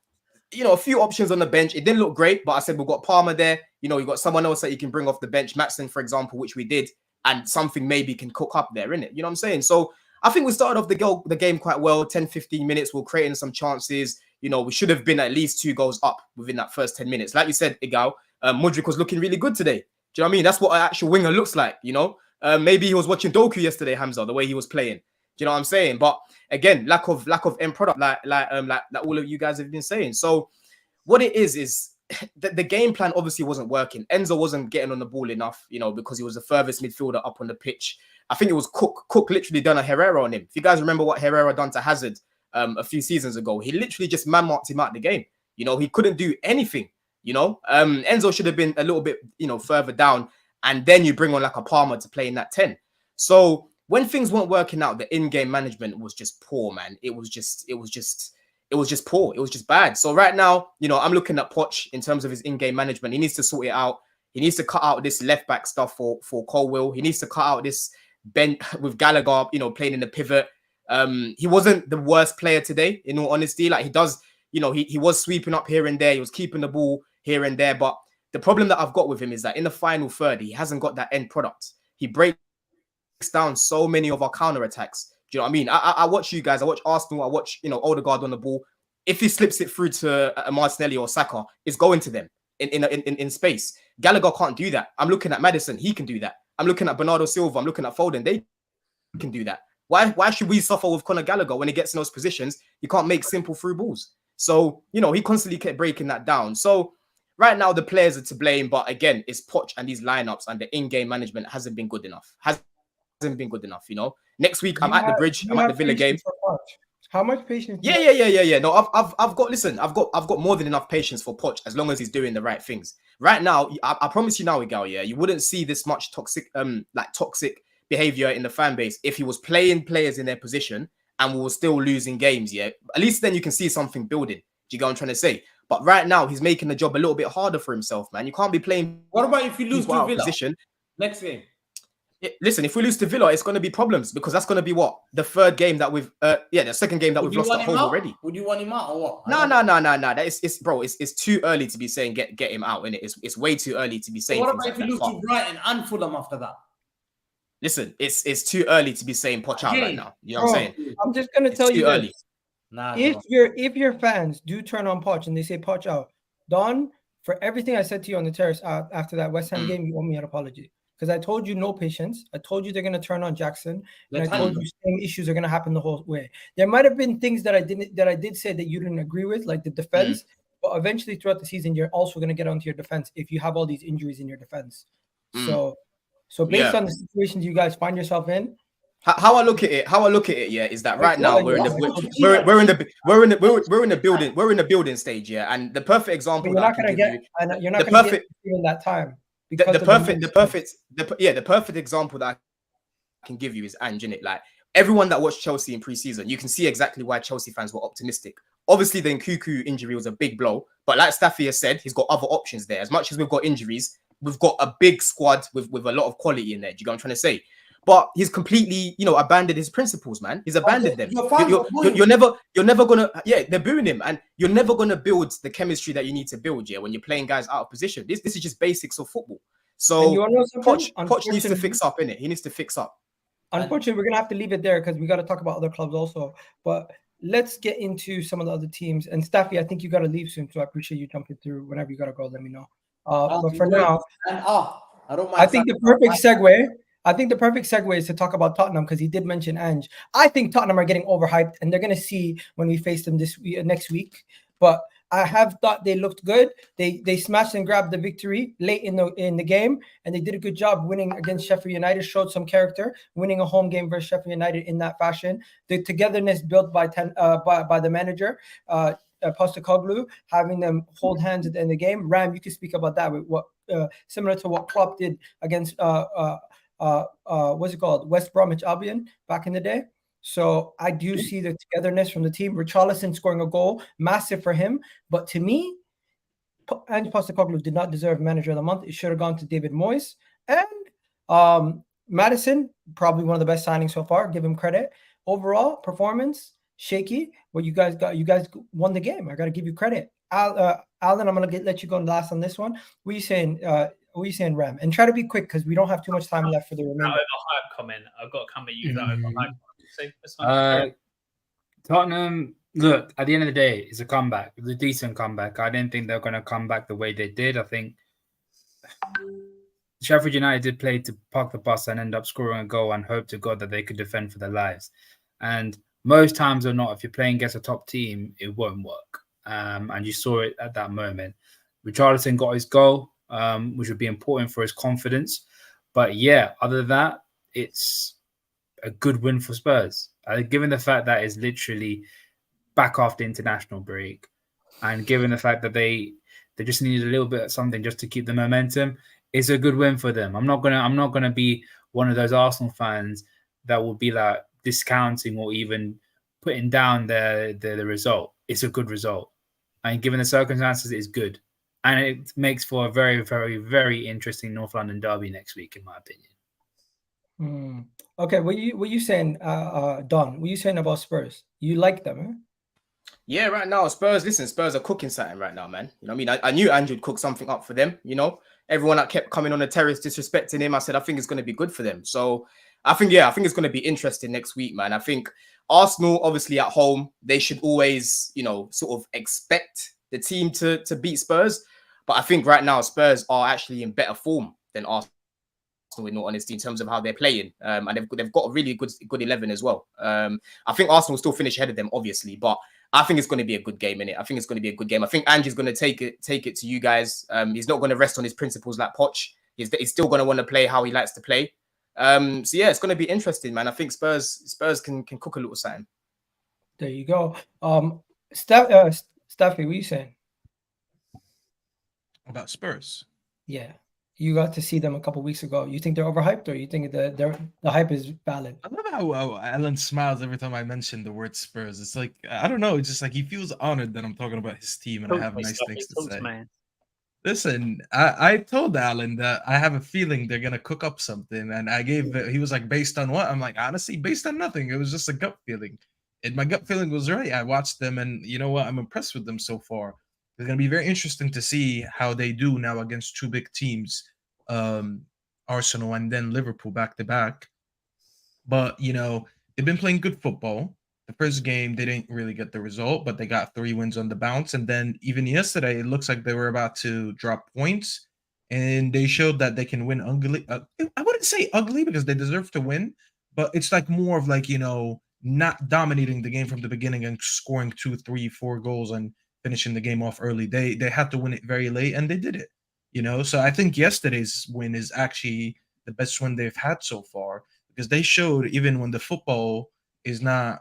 a few options on the bench. It didn't look great, but I said we've got Palmer there. You've got someone else that you can bring off the bench, Maxson, for example, which we did, and something maybe can cook up there, innit? You know what I'm saying? So I think we started off the game quite well. 10, 15 minutes, we're creating some chances. We should have been at least 2 goals up within that first 10 minutes. Like you said, Egal, Mudryk was looking really good today. Do you know what I mean? That's what an actual winger looks like, Maybe he was watching Doku yesterday, Hamza, the way he was playing. Do you know what I'm saying? But again, lack of end product, like all of you guys have been saying. So what it is the game plan obviously wasn't working. Enzo wasn't getting on the ball enough, you know, because he was the furthest midfielder up on the pitch. I think it was Cook. Cook literally done a Herrera on him. If you guys remember what Herrera done to Hazard a few seasons ago, he literally just man-marked him out the game. You know, he couldn't do anything, you know. Enzo should have been a little bit, you know, further down, and then you bring on like a Palmer to play in that 10. So when things weren't working out, the in-game management was just poor, man. It was just poor. It was just bad. So right now, you know, I'm looking at Poch in terms of his in-game management. He needs to sort it out. He needs to cut out this left-back stuff for Colwill. He needs to cut out this bent with Gallagher, you know, playing in the pivot. He wasn't the worst player today, in all honesty. Like, he does, you know, he was sweeping up here and there. He was keeping the ball here and there. But the problem that I've got with him is that in the final third, he hasn't got that end product. He breaks down so many of our counter-attacks. Do you know what I mean? I watch you guys. I watch Arsenal. I watch, you know, Odegaard on the ball. If he slips it through to Martinelli or Saka, it's going to them in space. Gallagher can't do that. I'm looking at Maddison. He can do that. I'm looking at Bernardo Silva. I'm looking at Foden. They can do that. Why should we suffer with Conor Gallagher when he gets in those positions? He can't make simple through balls. So, you know, he constantly kept breaking that down. So right now the players are to blame. But again, it's Poch and these lineups and the in-game management hasn't been good enough. Hasn't been good enough, you know. Next week, I'm at the Bridge. I'm at the Villa game. How much patience? Yeah. No, I've got more than enough patience for Poch as long as he's doing the right things. Right now, I promise you now, Egal, yeah, you wouldn't see this much toxic behavior in the fan base if he was playing players in their position and we were still losing games. Yeah, at least then you can see something building. Do you get what I'm trying to say? But right now, he's making the job a little bit harder for himself, man. You can't be playing. What about if you lose to Villa position next game? Listen, if we lose to Villa, it's going to be problems because that's going to be what? The third game that we've, the second game that we've lost at home already. Would you want him out or what? No. That is, bro, it's too early to be saying get him out, innit? It's way too early to be saying. So what about if you lose to Brighton and Fulham after that? Listen, it's too early to be saying Poch out right now. You know what I'm saying? I'm just going to tell you early. If your fans do turn on Poch and they say Poch out, Don, for everything I said to you on the terrace after that West Ham game, you owe me an apology. Because I told you no patience. I told you they're going to turn on Jackson. And I told you same issues are going to happen the whole way. There might have been things that I did say that you didn't agree with, like the defense. But eventually throughout the season, you're also going to get onto your defense if you have all these injuries in your defense. So based on the situations you guys find yourself in, how I look at it, yeah, is that right now we're in the building stage, yeah, and the perfect example you're not going to get in that time. The perfect example that I can give you is Ange, innit? Like, everyone that watched Chelsea in pre-season, you can see exactly why Chelsea fans were optimistic. Obviously, the Nkunku injury was a big blow, but like Staffy has said, he's got other options there. As much as we've got injuries, we've got a big squad with a lot of quality in there. Do you get what I'm trying to say? But he's completely, you know, abandoned his principles, man. He's abandoned them. You're never gonna, they're booing him, and you're never gonna build the chemistry that you need to build, yeah, when you're playing guys out of position. This is just basics of football. So Poch needs to fix up, innit? He needs to fix up. Unfortunately, we're gonna have to leave it there because we got to talk about other clubs also. But let's get into some of the other teams. And Staffy, I think you got to leave soon, so I appreciate you jumping through. Whenever you got to go, let me know. But for now, I don't mind. I think the perfect segue. I think the perfect segue is to talk about Tottenham because he did mention Ange. I think Tottenham are getting overhyped, and they're going to see when we face them next week. But I have thought they looked good. They smashed and grabbed the victory late in the game, and they did a good job winning against Sheffield United. Showed some character, winning a home game versus Sheffield United in that fashion. The togetherness built by the manager, Postecoglou, having them hold hands at the end of the game. Ram, you can speak about that with what similar to what Klopp did against what's it called, West Bromwich Albion back in the day. So I do see the togetherness from the team. Richarlison scoring a goal, massive for him. But to me, Ange Postecoglou did not deserve Manager of the Month. It should have gone to David Moyes. And Maddison, probably one of the best signings so far. Give him credit. Overall performance, shaky. What you guys got? You guys won the game. I got to give you credit. Alan, I'm gonna let you go last on this one. What are you saying, Ram? And try to be quick because we don't have too much time left for the remainder. Overhype comment. I've got to come at you. That overhype. See, Tottenham, look, at the end of the day, it's a comeback. It's a decent comeback. I didn't think they were going to come back the way they did. I think Sheffield United did play to park the bus and end up scoring a goal and hope to God that they could defend for their lives. And most times or not, if you're playing against a top team, it won't work. And you saw it at that moment. Richarlison got his goal, which would be important for his confidence. But yeah, other than that, it's a good win for Spurs. Given the fact that it's literally back after international break, and given the fact that they just needed a little bit of something just to keep the momentum, it's a good win for them. I'm not gonna be one of those Arsenal fans that will be like discounting or even putting down the result. It's a good result, and given the circumstances, it's good, and it makes for a very, very, very interesting North London derby next week, in my opinion. Okay, what you saying, Don? What you saying about Spurs? You like them, huh? Yeah, right now Spurs. Listen, Spurs are cooking something right now, man. You know what I mean? I knew Andrew would cook something up for them. You know, everyone that kept coming on the terrace disrespecting him, I said I think it's going to be good for them. So I think it's going to be interesting next week, man. I think Arsenal, obviously at home, they should always, you know, sort of expect the team to beat Spurs. But I think right now Spurs are actually in better form than Arsenal, in all honesty, in terms of how they're playing. And they've got a really good 11 as well. I think Arsenal will still finish ahead of them, obviously, but I think it's going to be a good game, innit? I think it's going to be a good game. I think Ange's going to take it to you guys. He's not going to rest on his principles like Poch. He's still going to want to play how he likes to play. So yeah, it's going to be interesting, man. I think Spurs can cook a little something. There you go. Staffy, what are you saying about Spurs? Yeah, you got to see them a couple weeks ago. You think they're overhyped, or you think the hype is valid? I love how Alan smiles every time I mention the word Spurs. It's like, I don't know, it's just like he feels honored that I'm talking about his team and I have nice things to say. Man. Listen, I told Alan that I have a feeling they're gonna cook up something, and he was like, based on what? I'm like, honestly, based on nothing. It was just a gut feeling, and my gut feeling was right. I watched them, and you know what? I'm impressed with them so far. It's gonna be very interesting to see how they do now against two big teams, Arsenal and then Liverpool back to back. But you know, they've been playing good football. The first game, they didn't really get the result, but they got 3 wins on the bounce. And then even yesterday, it looks like they were about to drop points. And they showed that they can win ugly. I wouldn't say ugly because they deserve to win, but it's like more of like, you know, not dominating the game from the beginning and scoring 2, 3, 4 goals and finishing the game off early. They had to win it very late, and they did it. You know, so I think yesterday's win is actually the best one they've had so far, because they showed even when the football is not.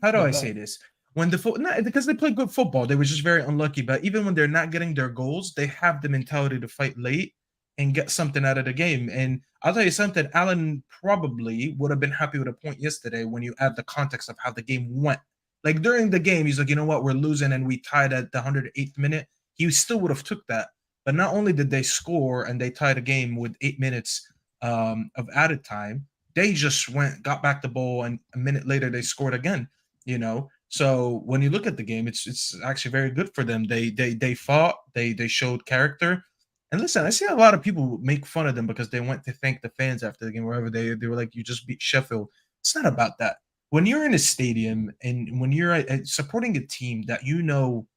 How do I say this? When because they play good football, they were just very unlucky. But even when they're not getting their goals, they have the mentality to fight late and get something out of the game. And I'll tell you something, Alan probably would have been happy with a point yesterday when you add the context of how the game went. Like during the game, he's like, you know what, we're losing and we tied at the 108th minute. He still would have took that. But not only did they score and they tied a game with 8 minutes of added time, they just got back the ball, and a minute later they scored again. You know, so when you look at the game, it's actually very good for them. They fought, they showed character. And listen, I see a lot of people make fun of them because they went to thank the fans after the game, wherever they were like, you just beat Sheffield. It's not about that. When you're in a stadium and when you're supporting a team that you know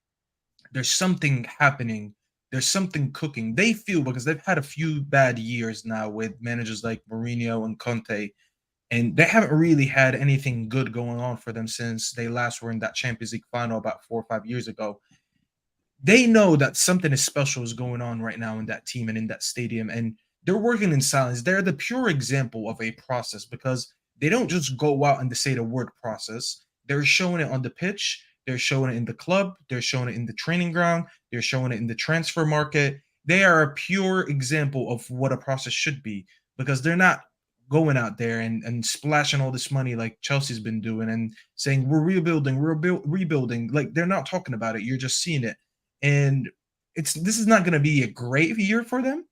there's something happening, there's something cooking, they feel, because they've had a few bad years now with managers like Mourinho and Conte. And they haven't really had anything good going on for them since they last were in that Champions League final about 4 or 5 years ago. They know that something special is going on right now in that team and in that stadium, and they're working in silence. They're the pure example of a process, because they don't just go out and they say the word process. They're showing it on the pitch. They're showing it in the club. They're showing it in the training ground. They're showing it in the transfer market. They are a pure example of what a process should be, because they're not going out there and splashing all this money like Chelsea's been doing and saying we're rebuilding, rebuilding. Like, they're not talking about it. You're just seeing it. And this is not going to be a great year for them,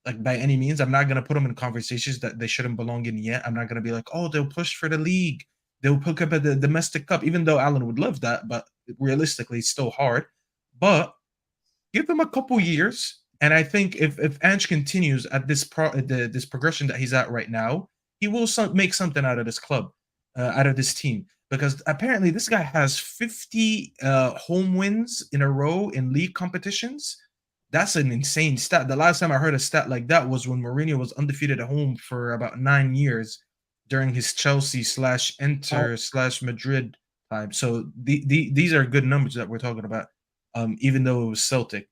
like by any means. I'm not going to put them in conversations that they shouldn't belong in yet. I'm not going to be like, oh, they'll push for the league, they'll pick up at the domestic cup, even though Alan would love that, but realistically it's still hard. But give them a couple years. And I think if Ange continues at this progression that he's at right now, he will make something out of this club, out of this team. Because apparently this guy has 50 home wins in a row in league competitions. That's an insane stat. The last time I heard a stat like that was when Mourinho was undefeated at home for about 9 years during his Chelsea/Inter/Madrid time. So these are good numbers that we're talking about, even though it was Celtic.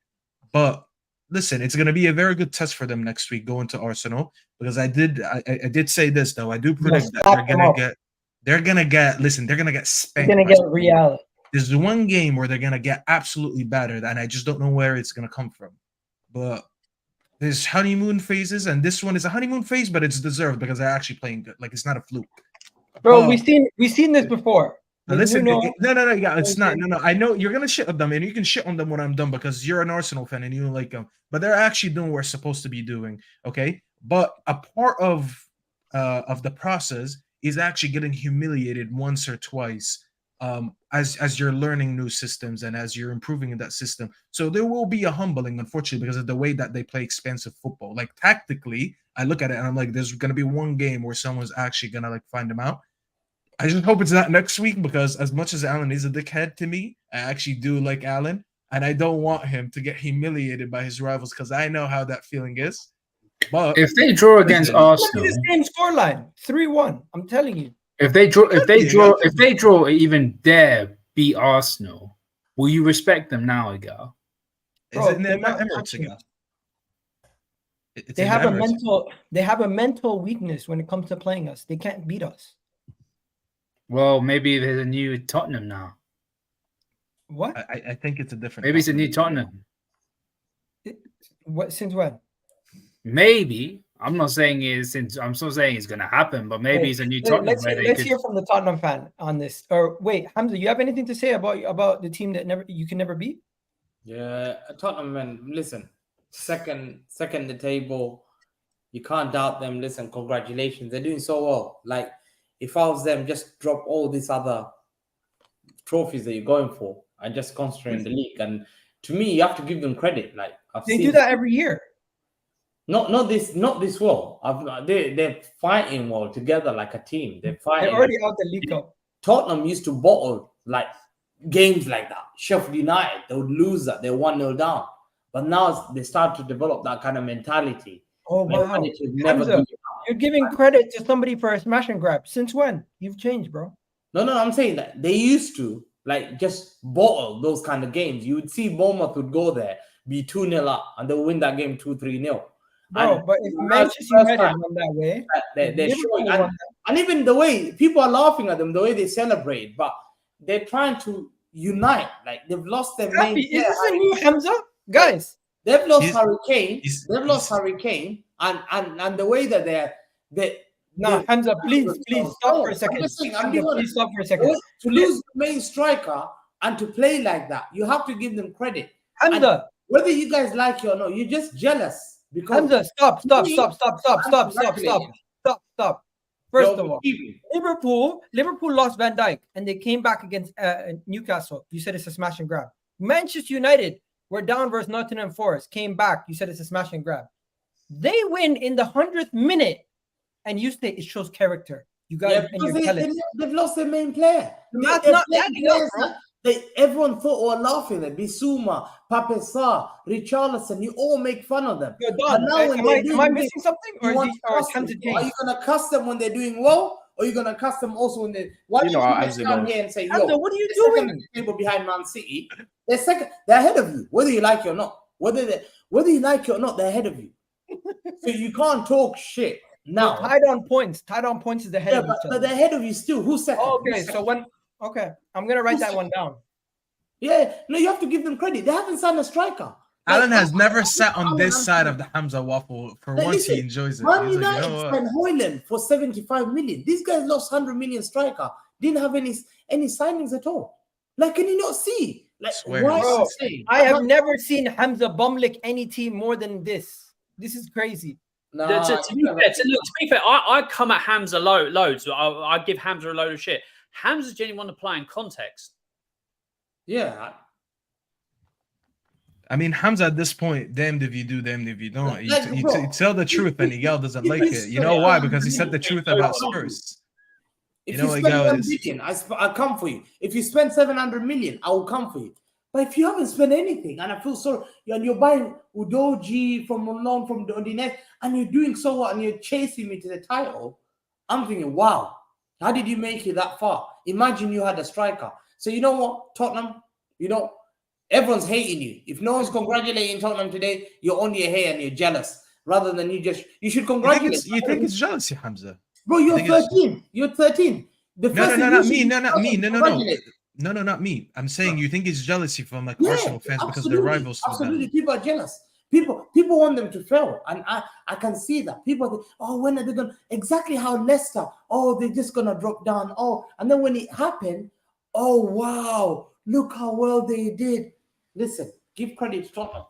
But listen, it's going to be a very good test for them next week going to Arsenal, because I did say this though. I do predict that they're going to get spanked. They're going to get Real. There's one game where they're going to get absolutely battered, and I just don't know where it's going to come from. But there's honeymoon phases, and this one is a honeymoon phase, but it's deserved because they're actually playing good. Like, it's not a fluke. Bro, we've seen this before. Listen, no, yeah, it's not. No, I know you're gonna shit on them, and you can shit on them when I'm done because you're an Arsenal fan and you don't like them. But they're actually doing what they're supposed to be doing, okay? But a part of the process is actually getting humiliated once or twice, as you're learning new systems and as you're improving in that system. So there will be a humbling, unfortunately, because of the way that they play expansive football. Like, tactically, I look at it and I'm like, there's gonna be one game where someone's actually gonna like find them out. I just hope it's not next week, because as much as Alan is a dickhead to me, I actually do like Alan, and I don't want him to get humiliated by his rivals because I know how that feeling is. But if they draw against Arsenal, the same scoreline, 3-1. I'm telling you. If they draw, even dare beat Arsenal, will you respect them now, Egal? Is it in the Emirates again? They have a mental weakness when it comes to playing us. They can't beat us. Well, maybe there's a new Tottenham now. What? I think it's a different. Maybe it's a new Tottenham. What? Since when? Maybe. I'm not saying I'm still saying it's gonna happen, but maybe it's a new Tottenham. Let's hear from the Tottenham fan on this. Or wait, Hamza, you have anything to say about the team that you can never beat? Yeah, Tottenham, man. Listen, second the table. You can't doubt them. Listen, congratulations. They're doing so well. Like, if I was them, just drop all these other trophies that you're going for and just concentrate in the league. And to me, you have to give them credit. Like, they do that every year. Not this well. They're fighting well together like a team. They're fighting. They're already out the League Cup. Tottenham used to bottle like games like that. Sheffield United, they would lose that. They're 1-0 down. But now they start to develop that kind of mentality. Oh, wow. You're giving credit to somebody for a smash and grab. Since when? You've changed, bro. No, I'm saying that they used to like just bottle those kind of games. You would see Bournemouth would go there, be 2-0 up, and they'll win that game 2-3-0. Bro, but if Manchester United won that way, they're showing, and even the way people are laughing at them, the way they celebrate, but they're trying to unite. Like, they've lost their main. Is this a new Hamza, guys? They've lost Harry Kane. They've lost Harry Kane, and the way that they're. No, Hamza, please stop for a second. Please stop for a second. To lose the main striker and to play like that, you have to give them credit. Hamza, whether you guys like it or not, you're just jealous. Because Hamza, stop. First of all, Liverpool lost Van Dijk and they came back against Newcastle. You said it's a smash and grab. Manchester United were down versus Nottingham Forest, came back. You said it's a smash and grab. They win in the 100th minute, and you say it shows character. You guys, they've lost their main player. That's not that enough, bro. Everyone thought were laughing at Bissouma, Pape Sarr, Richarlison. You all make fun of them. You're done. Am I missing something? Or are you gonna cuss them when they're doing well, or are you gonna cuss them also when they? Why do you come here and say, "Yo, what are you doing?" People behind Man City, they're second. They're ahead of you, whether you like it or not. Whether you like it or not, they're ahead of you. So you can't talk shit now. Tied on points. Tied on points is ahead of each other. But they're ahead of you still. Who's second? Okay, so when. Okay, I'm gonna write that one down. Yeah, no, you have to give them credit. They haven't signed a striker. Alan has never sat on this side of the Hamza waffle. For once, he enjoys it. Man United spent Højlund for 75 million. These guys lost 100 million striker. Didn't have any signings at all. Like, can you not see? Like, bro, I have never seen Hamza bumlick any team more than this. This is crazy. No, to be fair, I come at Hamza loads. I give Hamza a load of shit. Hamza's genuinely want to play in context. Yeah. I mean, Hamza at this point, damned if you do, damned if you don't. You tell the truth, and Egal doesn't like it. You know why? Because he said the truth about Spurs. If you spend 1 billion, I'll come for you. If you spend 700 million, I will come for you. But if you haven't spent anything, and I feel sorry, and you're buying Udoji from loan from Udinese, and you're doing so well, and you're chasing me to the title, I'm thinking, wow. How did you make it that far? Imagine you had a striker. So you know what, Tottenham? Everyone's hating you. If no one's congratulating Tottenham today, you're on your hair and you're jealous. Rather than you should congratulate. You think it's jealousy, Hamza? Bro, you're 13. You're 13. The first No, thing not you me. should No, not me. No, congratulate. No, not me. I'm saying you think it's jealousy from like Yeah, Arsenal fans because they're rivals to absolutely. them. People are jealous. People want them to fail, and I can see that. People think, oh, when are they going? Exactly how Leicester. Oh, they're just gonna drop down. Oh, and then when it happened, oh wow, look how well they did. Listen, give credit to Tottenham.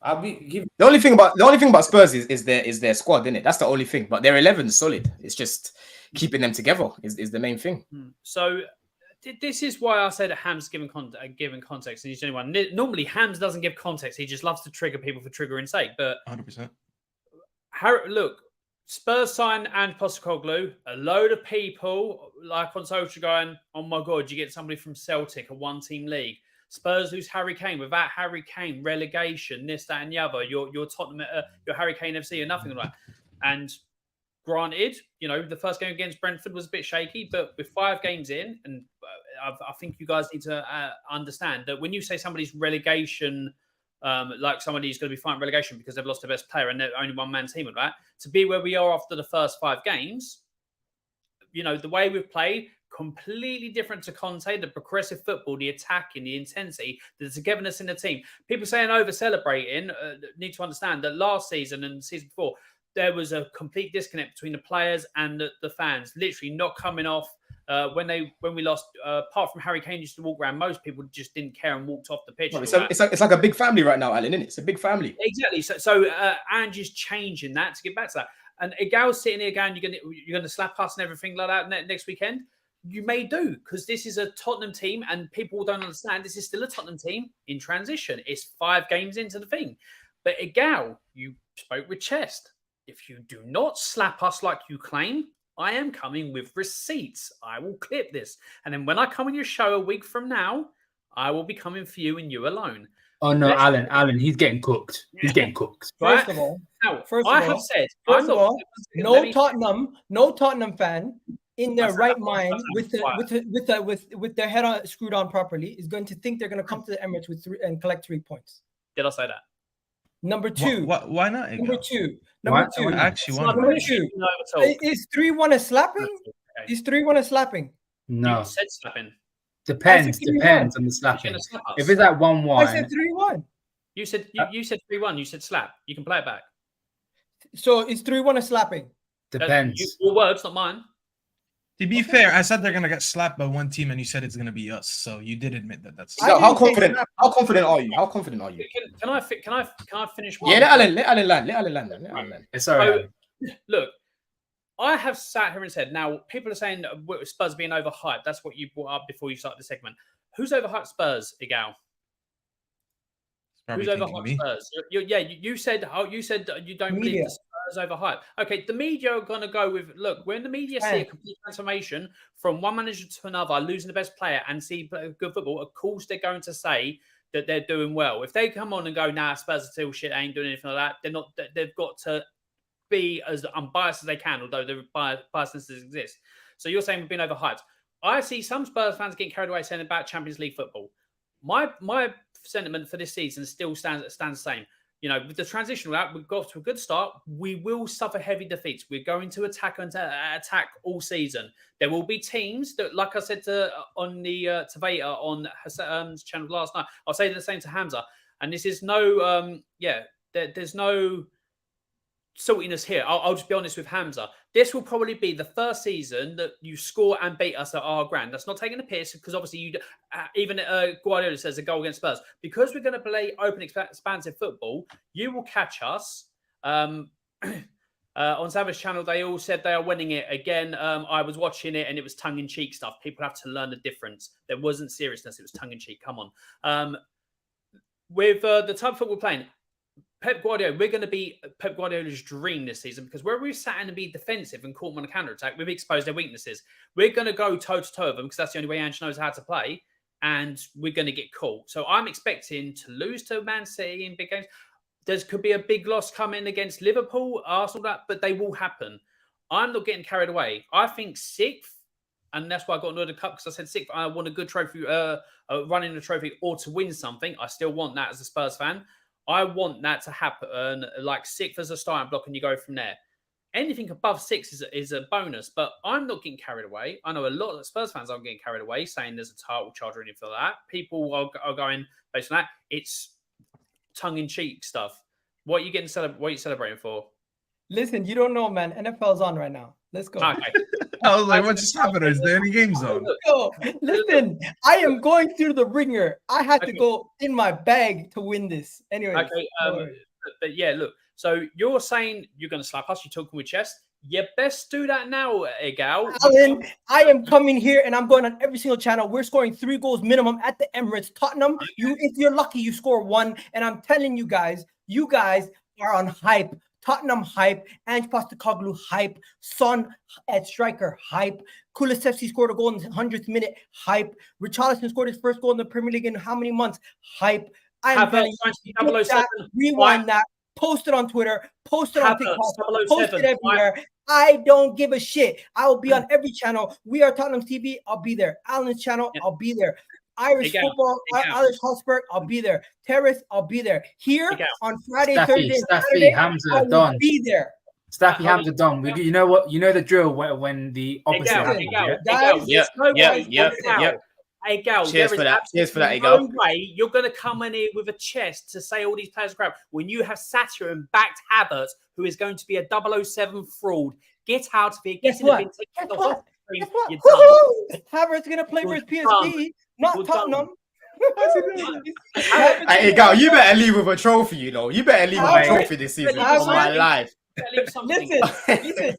The only thing about Spurs is their squad, isn't it? That's the only thing. But their 11 is solid. It's just keeping them together is the main thing. So this is why I said Ham's given context, and he's the only one. Normally, Hams doesn't give context. He just loves to trigger people for triggering sake. But 100%. Look, Spurs sign and Postecoglou. A load of people like on social going, "Oh my god, you get somebody from Celtic, a one-team league." Spurs lose Harry Kane. Without Harry Kane, relegation, this, that, and the other. You're Tottenham, you're Harry Kane FC, or nothing like that. And granted, the first game against Brentford was a bit shaky, but with 5 games in, and I think you guys need to understand that when you say somebody's relegation, like somebody's going to be fighting relegation because they've lost their best player and they're only one-man team and that, to be where we are after the first 5 games, the way we've played, completely different to Conte, the progressive football, the attacking, the intensity, the togetherness in the team. People saying over-celebrating need to understand that last season and the season before, there was a complete disconnect between the players and the fans, literally not coming off. When we lost, apart from Harry Kane used to walk around, most people just didn't care and walked off the pitch. Well, it's like a big family right now, Alan, isn't it? It's a big family. Exactly. So Ange's changing that to get back to that. And Egal's sitting here going, you're gonna slap us and everything like that next weekend. You may do, because this is a Tottenham team and people don't understand this is still a Tottenham team in transition. It's 5 games into the thing. But Egal, you spoke with chest. If you do not slap us like you claim, I am coming with receipts. I will clip this. And then when I come on your show a week from now, I will be coming for you and you alone. Oh, no, Alan, he's getting cooked. He's getting cooked. First of all, no Tottenham fan in their right mind with their head screwed on properly is going to think they're going to come to the Emirates and collect 3 points. Did I say that? Number 2. Why not? Number 2. Number 2. Is 3-1 a slapping? Okay. Is 3-1 a slapping? No. You said slapping. Depends on the slapping. If it's at 1-1. I said 3-1. You said 3-1. You said slap. You can play it back. So is 3-1 a slapping? Depends. Your words, not mine. To be fair, I said they're gonna get slapped by one team, and you said it's gonna be us. So you did admit that. That's. So how confident are you? How confident are you? Can I finish? Yeah, let Alan land. It's all right. Look, I have sat here and said. Now people are saying Spurs being overhyped. That's what you brought up before you started the segment. Who's overhyped Spurs, Egal? Who's overhyped Spurs? You said you don't believe the Spurs overhyped. Okay, the media are going to go with, look, when the media see a complete transformation from one manager to another, losing the best player and see good football, of course they're going to say that they're doing well. If they come on and go, nah, Spurs are still shit, ain't doing anything like that, they're not. They've got to be as unbiased as they can, although the biasness exist. So you're saying we've been overhyped. I see some Spurs fans getting carried away saying about Champions League football. My sentiment for this season still stands the same. With the transitional out, we've got to a good start. We will suffer heavy defeats. We're going to attack all season. There will be teams that, like I said to Veta on Hassan's channel last night, I'll say the same to Hamza. And this is there's no saltiness here. I'll just be honest with Hamza. This will probably be the first season that you score and beat us at our ground. That's not taking a piss, because obviously even Guardiola says a goal against Spurs. Because we're going to play open, expansive football, you will catch us. On Savage channel, they all said they are winning it. Again, I was watching it and it was tongue-in-cheek stuff. People have to learn the difference. There wasn't seriousness. It was tongue-in-cheek. Come on. With the type of football we're playing, Pep Guardiola, we're going to be Pep Guardiola's dream this season, because where we've sat in and be defensive and caught them on a counter-attack, we've exposed their weaknesses. We're going to go toe-to-toe with them, because that's the only way Ange knows how to play, and we're going to get caught. So I'm expecting to lose to Man City in big games. There could be a big loss coming against Liverpool, Arsenal, but they will happen. I'm not getting carried away. I think 6th, And that's why I got annoyed at the cup, because I said 6th. I want a good trophy, running a trophy, or to win something. I still want that as a Spurs fan. I want that to happen, like 6th as a starting block, and you go from there. Anything above 6 is a bonus, but I'm not getting carried away. I know a lot of Spurs fans aren't getting carried away, saying there's a title charge or anything like that. People are going based on that. It's tongue-in-cheek stuff. What are you getting? What are you celebrating for? Listen, you don't know, man. NFL's on right now. Let's go. Okay. I was like, what just happened? Is there any games on? Let's go. Listen, I am going through the ringer. I had to Okay. go in my bag to win this. Anyway. Okay. But yeah, look. So you're saying you're going to slap us. You're talking with chest. You best do that now, Egal. Alan, I am coming here and I'm going on every single channel. We're scoring 3 goals minimum at the Emirates. Tottenham, if you're lucky, you score 1. And I'm telling you guys are on hype. Tottenham hype, Ange Postecoglou hype, Son at striker hype, Kulusevski scored a goal in the 100th minute hype, Richarlison scored his first goal in the Premier League in how many months hype. I am telling you, rewind that, post it on Twitter, post it on TikTok, post it everywhere. I don't give a shit. I will be on every channel. We are Tottenham TV. I'll be there. Alan's channel. I'll be there. Irish football, Irish Hotspur, I'll be there. Terrace, I'll be there. Here on Friday, Thursday, Saturday, Hamza, I will be there. Staffy, Hamza, Don. You know what? You know the drill when the opposite happens. Egal, cheers for that. Cheers for that, Egal. Egal. No way you're going to come in here with a chest to say all these players are crap when you have Saturn backed Havertz, who is going to be a 007 fraud. Get out of here. Guess what? Havertz going to play for his PSG, not Tottenham. Hey, Egal, you better leave with a trophy, you know. You better leave with a trophy this season. On my life. Listen,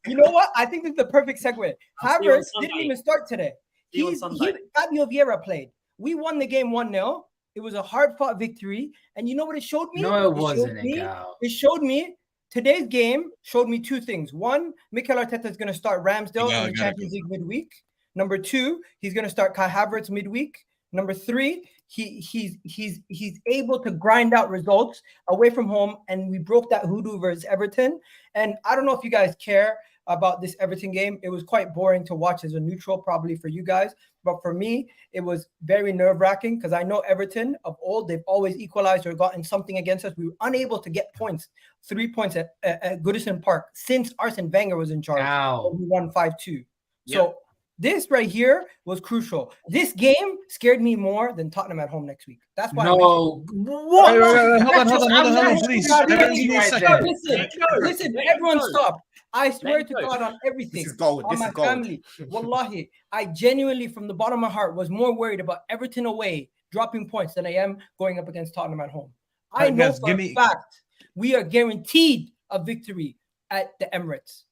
you know what? I think this is the perfect segue. Havertz didn't even start today. Fabio Vieira played. We won the game 1-0. It was a hard-fought victory. And you know what it showed me? No, it wasn't. It showed me today's game showed me 2 things. One, Mikel Arteta is going to start Ramsdale in the Champions League midweek. Number 2, he's going to start Kai Havertz midweek. Number 3, he's able to grind out results away from home, and we broke that hoodoo versus Everton. And I don't know if you guys care about this Everton game. It was quite boring to watch as a neutral, probably for you guys, but for me, it was very nerve-wracking because I know Everton of old, they've always equalized or gotten something against us. We were unable to get points, 3 points at Goodison Park since Arsene Wenger was in charge. We won 5-2. So this right here was crucial. This game scared me more than Tottenham at home next week. That's why. No. What? Hold on, please. Listen, everyone stop. I swear to God on everything. This is gold. On my family. Wallahi, I genuinely, from the bottom of my heart, was more worried about Everton away dropping points than I am going up against Tottenham at home. I know for a fact we are guaranteed a victory at the Emirates.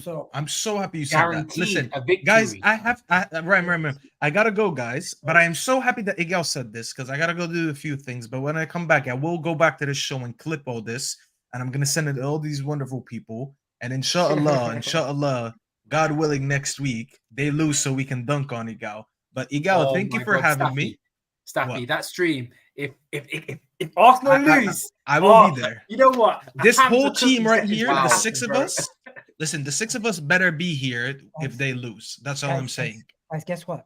So I'm so happy you said that. Listen, guys, I gotta go, guys. But I am so happy that Egal said this because I gotta go do a few things. But when I come back, I will go back to this show and clip all this, and I'm gonna send it to all these wonderful people. And inshallah, God willing, next week they lose so we can dunk on Egal. But Egal, thank you for having me. Staffy, that stream. If Arsenal lose, I will be there. You know what? This whole team right here, the 6 of us. Listen, the 6 of us better be here if they lose. That's all I'm saying. Guys, guess what?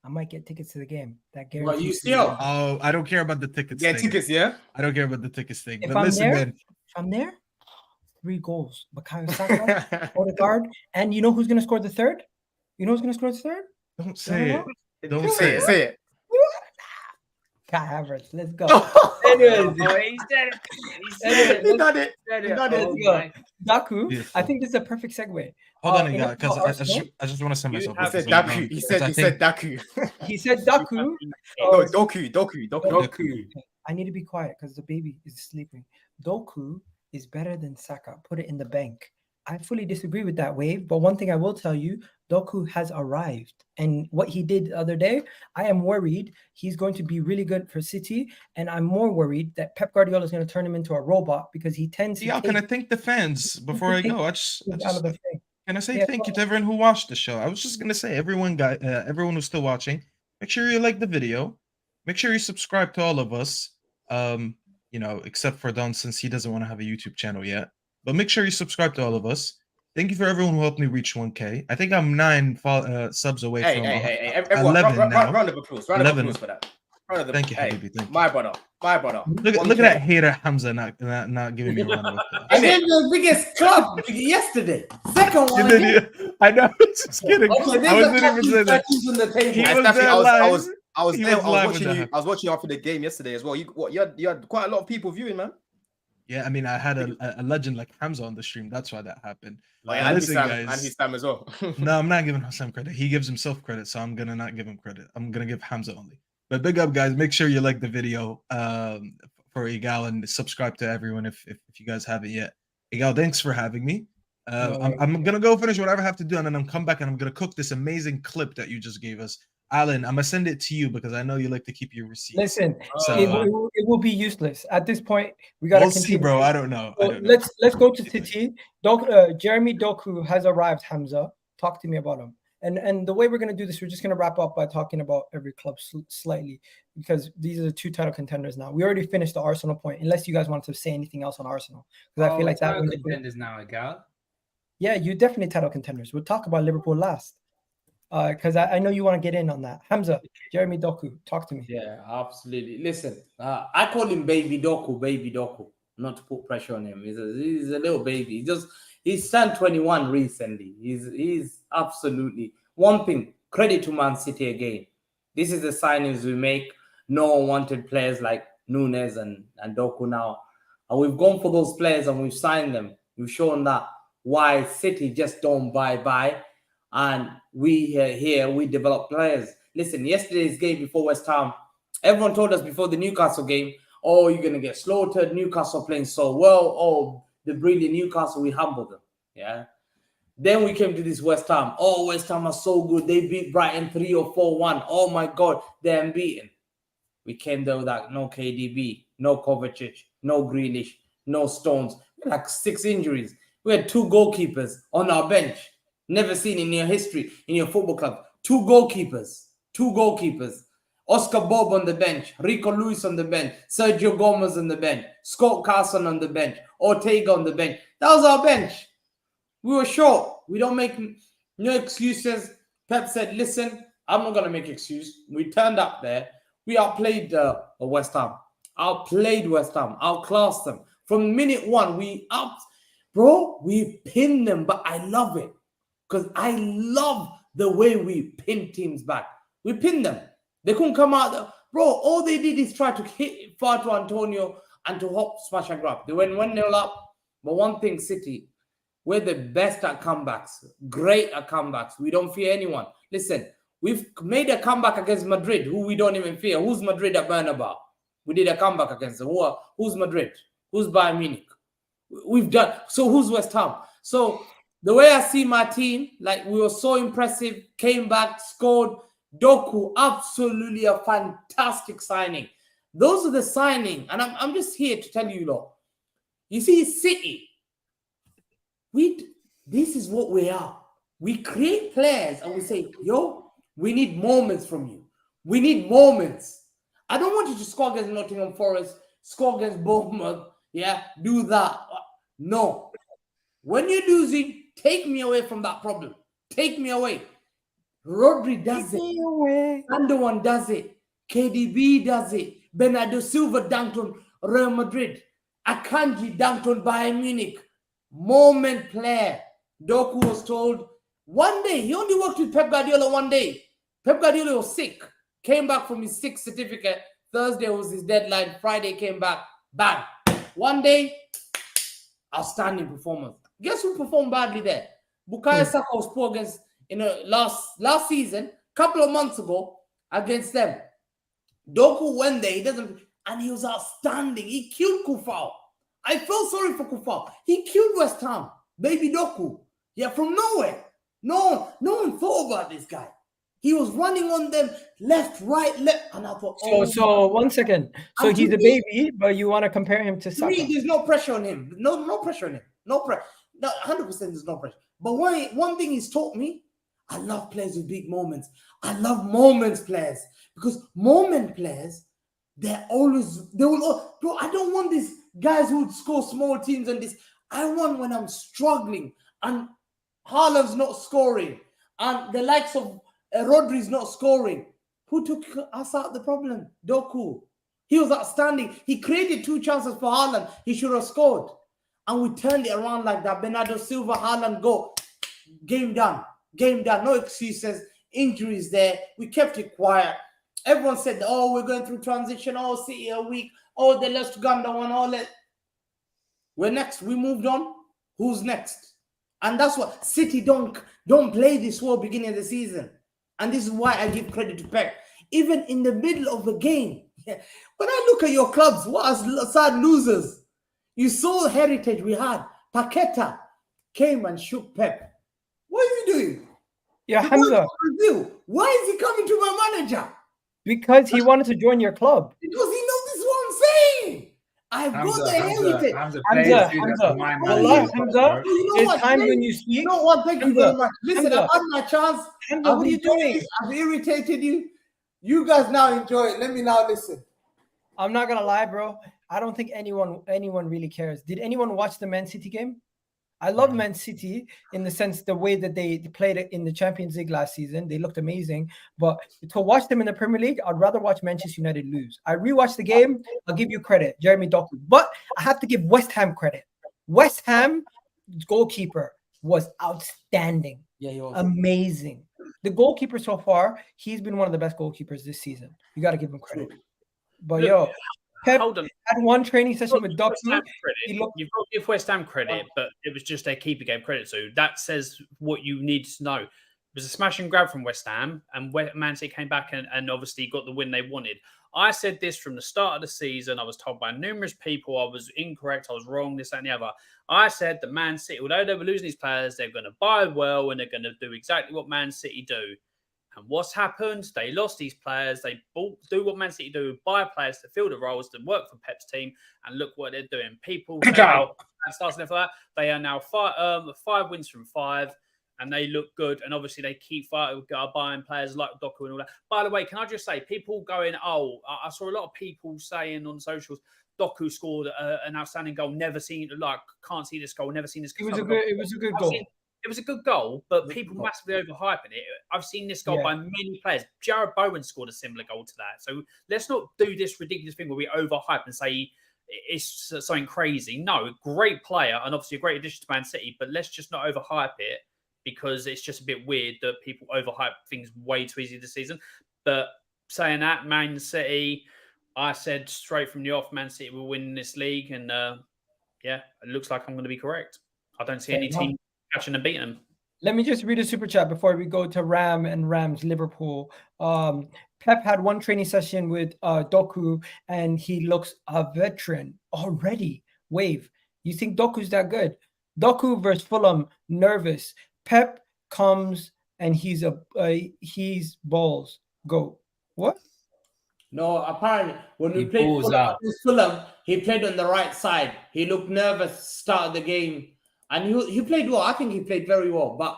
I might get tickets to the game. That Well, guarantee. Oh, I don't care about the tickets. Yeah, tickets, yeah. I don't care about the tickets thing. If But I'm listen, there, man. if I'm there, 3 goals. Bukayo Saka, Odegaard, and you know who's gonna score the third? Don't say it. Don't Say say it. it. Kai Havertz. Let's go. Anyways, he said it. He done it. Daku. Yeah. I think this is a perfect segue. Hold on, Egal, because I just want to send myself. He said Daku. He said Daku. He said Daku. No, Doku. I need to be quiet because the baby is sleeping. Doku is better than Saka. Put it in the bank. I fully disagree with that, Wave. But one thing I will tell you, Doku has arrived. And what he did the other day, I am worried he's going to be really good for City. And I'm more worried that Pep Guardiola is going to turn him into a robot because he tends to. Yeah, can I thank the fans before I go? Can I say thank you to everyone who watched the show? I was just gonna say, everyone who's still watching, make sure you like the video. Make sure you subscribe to all of us. Except for Don, since he doesn't want to have a YouTube channel yet. But make sure you subscribe to all of us. Thank you for everyone who helped me reach 1K. I think I'm 9 subs away Hey, from everyone, 11 now. round of applause. Round of applause for that. Thank you, Hey, Habibi. Thank you. my brother. Look at that hater Hamza not giving me a round of applause. I gave you the biggest club yesterday. Second one. Again. I know. Just kidding. Okay, I wasn't even saying that. on the table. He Hey, was Steffi, there I live. was He there. was I live was when that watching you. happened. I was watching you after the game yesterday as well. You had quite a lot of people viewing, man. Yeah, I mean, I had a legend like Hamza on the stream. That's why that happened. Oh, yeah, But and listen, Hissam, guys. and Hissam as well. No, I'm not giving Hassan credit. He gives himself credit, so I'm gonna not give him credit. I'm gonna give Hamza only. But big up, guys. Make sure you like the video for Egal and subscribe to everyone if you guys haven't yet. Egal, thanks for having me. I'm gonna go finish whatever I have to do, and then I'm come back and I'm gonna cook this amazing clip that you just gave us. Alan, I'm gonna send it to you because I know you like to keep your receipts. Listen, So, it will be useless at this point. We gotta we'll continue. see, bro. I don't know. So let's go to Titi. Jeremy Doku has arrived. Hamza, talk to me about him. And the way we're gonna do this, we're just gonna wrap up by talking about every club slightly because these are the 2 title contenders now. We already finished the Arsenal point, unless you guys want to say anything else on Arsenal because I feel like that contenders now, Egal. Yeah, you definitely title contenders. We'll talk about Liverpool last. Because I know you want to get in on that. Hamza, Jeremy Doku, talk to me. Yeah, absolutely. Listen, I call him Baby Doku, not to put pressure on him. He's a little baby. He's turned 21 recently. He's absolutely one thing. Credit to Man City again. This is the signings we make. No one wanted players like Nunes and Doku now. And we've gone for those players and we've signed them. We've shown that why City just don't buy. And we here, we develop players. Listen, yesterday's game before West Ham, everyone told us before the Newcastle game, oh, you're going to get slaughtered. Newcastle playing so well. Oh, the brilliant Newcastle, we humbled them. Yeah. Then we came to this West Ham. Oh, West Ham are so good. They beat Brighton 3 or 4-1. Oh, my God, they're unbeaten. We came there with that no KDB, no Kovacic, no Grealish, no Stones. We had like 6 injuries. We had 2 goalkeepers on our bench. Never seen in your history, in your football club. 2 goalkeepers. Oscar Bob on the bench. Rico Lewis on the bench. Sergio Gomez on the bench. Scott Carson on the bench. Ortega on the bench. That was our bench. We were short. We don't make no excuses. Pep said, listen, I'm not going to make excuse. We turned up there. We outplayed West Ham. Outplayed West Ham. Outclassed them. From minute 1, we pinned them, but I love it. Because I love the way we pin teams back. We pinned them. They couldn't come out there. Bro, all they did is try to hit far to Antonio and to hop, smash and grab. They went 1-0 up. But one thing, City, we're the best at comebacks. Great at comebacks. We don't fear anyone. Listen, we've made a comeback against Madrid, who we don't even fear. Who's Madrid at Bernabeu? We did a comeback against them. Who's Madrid? Who's Bayern Munich? We've done. So who's West Ham? So the way I see my team, like we were so impressive, came back, scored. Doku, absolutely a fantastic signing. Those are the signing, and I'm just here to tell you, lot. You see, City, this is what we are. We create players and we say, yo, we need moments from you. We need moments. I don't want you to score against Nottingham Forest, score against Bournemouth, do that. No. When you're losing, take me away from that problem. Take me away. Rodri does it. Andowan does it. KDB does it. Bernardo Silva dunked on Real Madrid. Akanji dunked on Bayern Munich. Moment player. Doku was told one day, he only worked with Pep Guardiola one day. Pep Guardiola was sick. Came back from his sick certificate. Thursday was his deadline. Friday came back. Bang. One day, outstanding performance. Guess who performed badly there? Bukayo Saka was poor against last season, couple of months ago, against them. Doku went there, and he was outstanding. He killed Kufau. I felt sorry for Kufau. He killed West Ham. Baby Doku. Yeah, from nowhere. No one thought about this guy. He was running on them left, right, left, and I thought, So 1 second. So he's a baby, but you want to compare him to Saka? There's no pressure on him. No pressure on him. No pressure. No, 100% there's no pressure. But one thing he's taught me, I love players with big moments. I love moments players because moment players, bro, I don't want these guys who would score small teams and this. I want when I'm struggling and Haaland's not scoring, and the likes of Rodri's not scoring. Who took us out of the problem? Doku. He was outstanding. He created 2 chances for Haaland. He should have scored. And we turned it around like that. Bernardo Silva, Haaland, go. Game done. Game done. No excuses. Injuries there. We kept it quiet. Everyone said, oh, we're going through transition. Oh, City are weak. Oh, they lost Uganda one. All that. We're next. We moved on. Who's next? And that's what City don't play this well beginning of the season. And this is why I give credit to Pep. Even in the middle of the game, when I look at your clubs, what are sad losers? You saw the heritage we had. Paqueta came and shook Pep. What is he doing? Yeah, Hamza. Brazil. Why is he coming to my manager? Because he wanted to join your club. Because he knows this is what I'm saying. I've got the heritage. Hamza, there's times when you speak. You know what? Thank you very much. Listen, Hamza. I've had my chance. Hamza, what are you doing? I've irritated you. You guys now enjoy it. Let me now listen. I'm not gonna lie, bro. I don't think anyone really cares. Did anyone watch the Man City game? I love Man City in the sense the way that they played it in the Champions League last season. They looked amazing. But to watch them in the Premier League, I'd rather watch Manchester United lose. I rewatched the game. I'll give you credit, Jeremy Doku. But I have to give West Ham credit. West Ham goalkeeper was outstanding. Yeah, he was amazing. The goalkeeper so far, he's been one of the best goalkeepers this season. You got to give him credit. But Look, Pep hold on. had one training session with Doku. You've got to give West Ham credit, but it was just their keeper gave credit to. That says what you need to know. It was a smash and grab from West Ham, and Man City came back and obviously got the win they wanted. I said this from the start of the season. I was told by numerous people I was incorrect, I was wrong, this, that, and the other. I said that Man City, although they were losing these players, they're going to buy well and they're going to do exactly what Man City do. And what's happened? They lost these players. They do what Man City do, buy players to fill the roles, to work for Pep's team, and look what they're doing. People starting for that. They are now 5 wins from 5, and they look good. And obviously, they keep buying players like Doku and all that. By the way, can I just say, people going, oh, I saw a lot of people saying on socials, Doku scored an outstanding goal. Never seen, can't see this goal. Never seen this goal. It was a good goal. It was a good goal, but people massively overhyping it. I've seen this goal by many players. Jared Bowen scored a similar goal to that. So let's not do this ridiculous thing where we overhype and say it's something crazy. No, great player and obviously a great addition to Man City, but let's just not overhype it because it's just a bit weird that people overhype things way too easy this season. But saying that, Man City, I said straight from the off, Man City will win this league. And it looks like I'm going to be correct. I don't see any team catching and beating them. Let me just read a super chat before we go to Rams Liverpool. Pep had one training session with Doku, and he looks a veteran already. Wave, you think Doku's that good? Doku versus Fulham, nervous. Pep comes and he's balls. Go. What? No, apparently when we played Fulham, he played on the right side. He looked nervous start of the game. And he played well. I think he played very well. But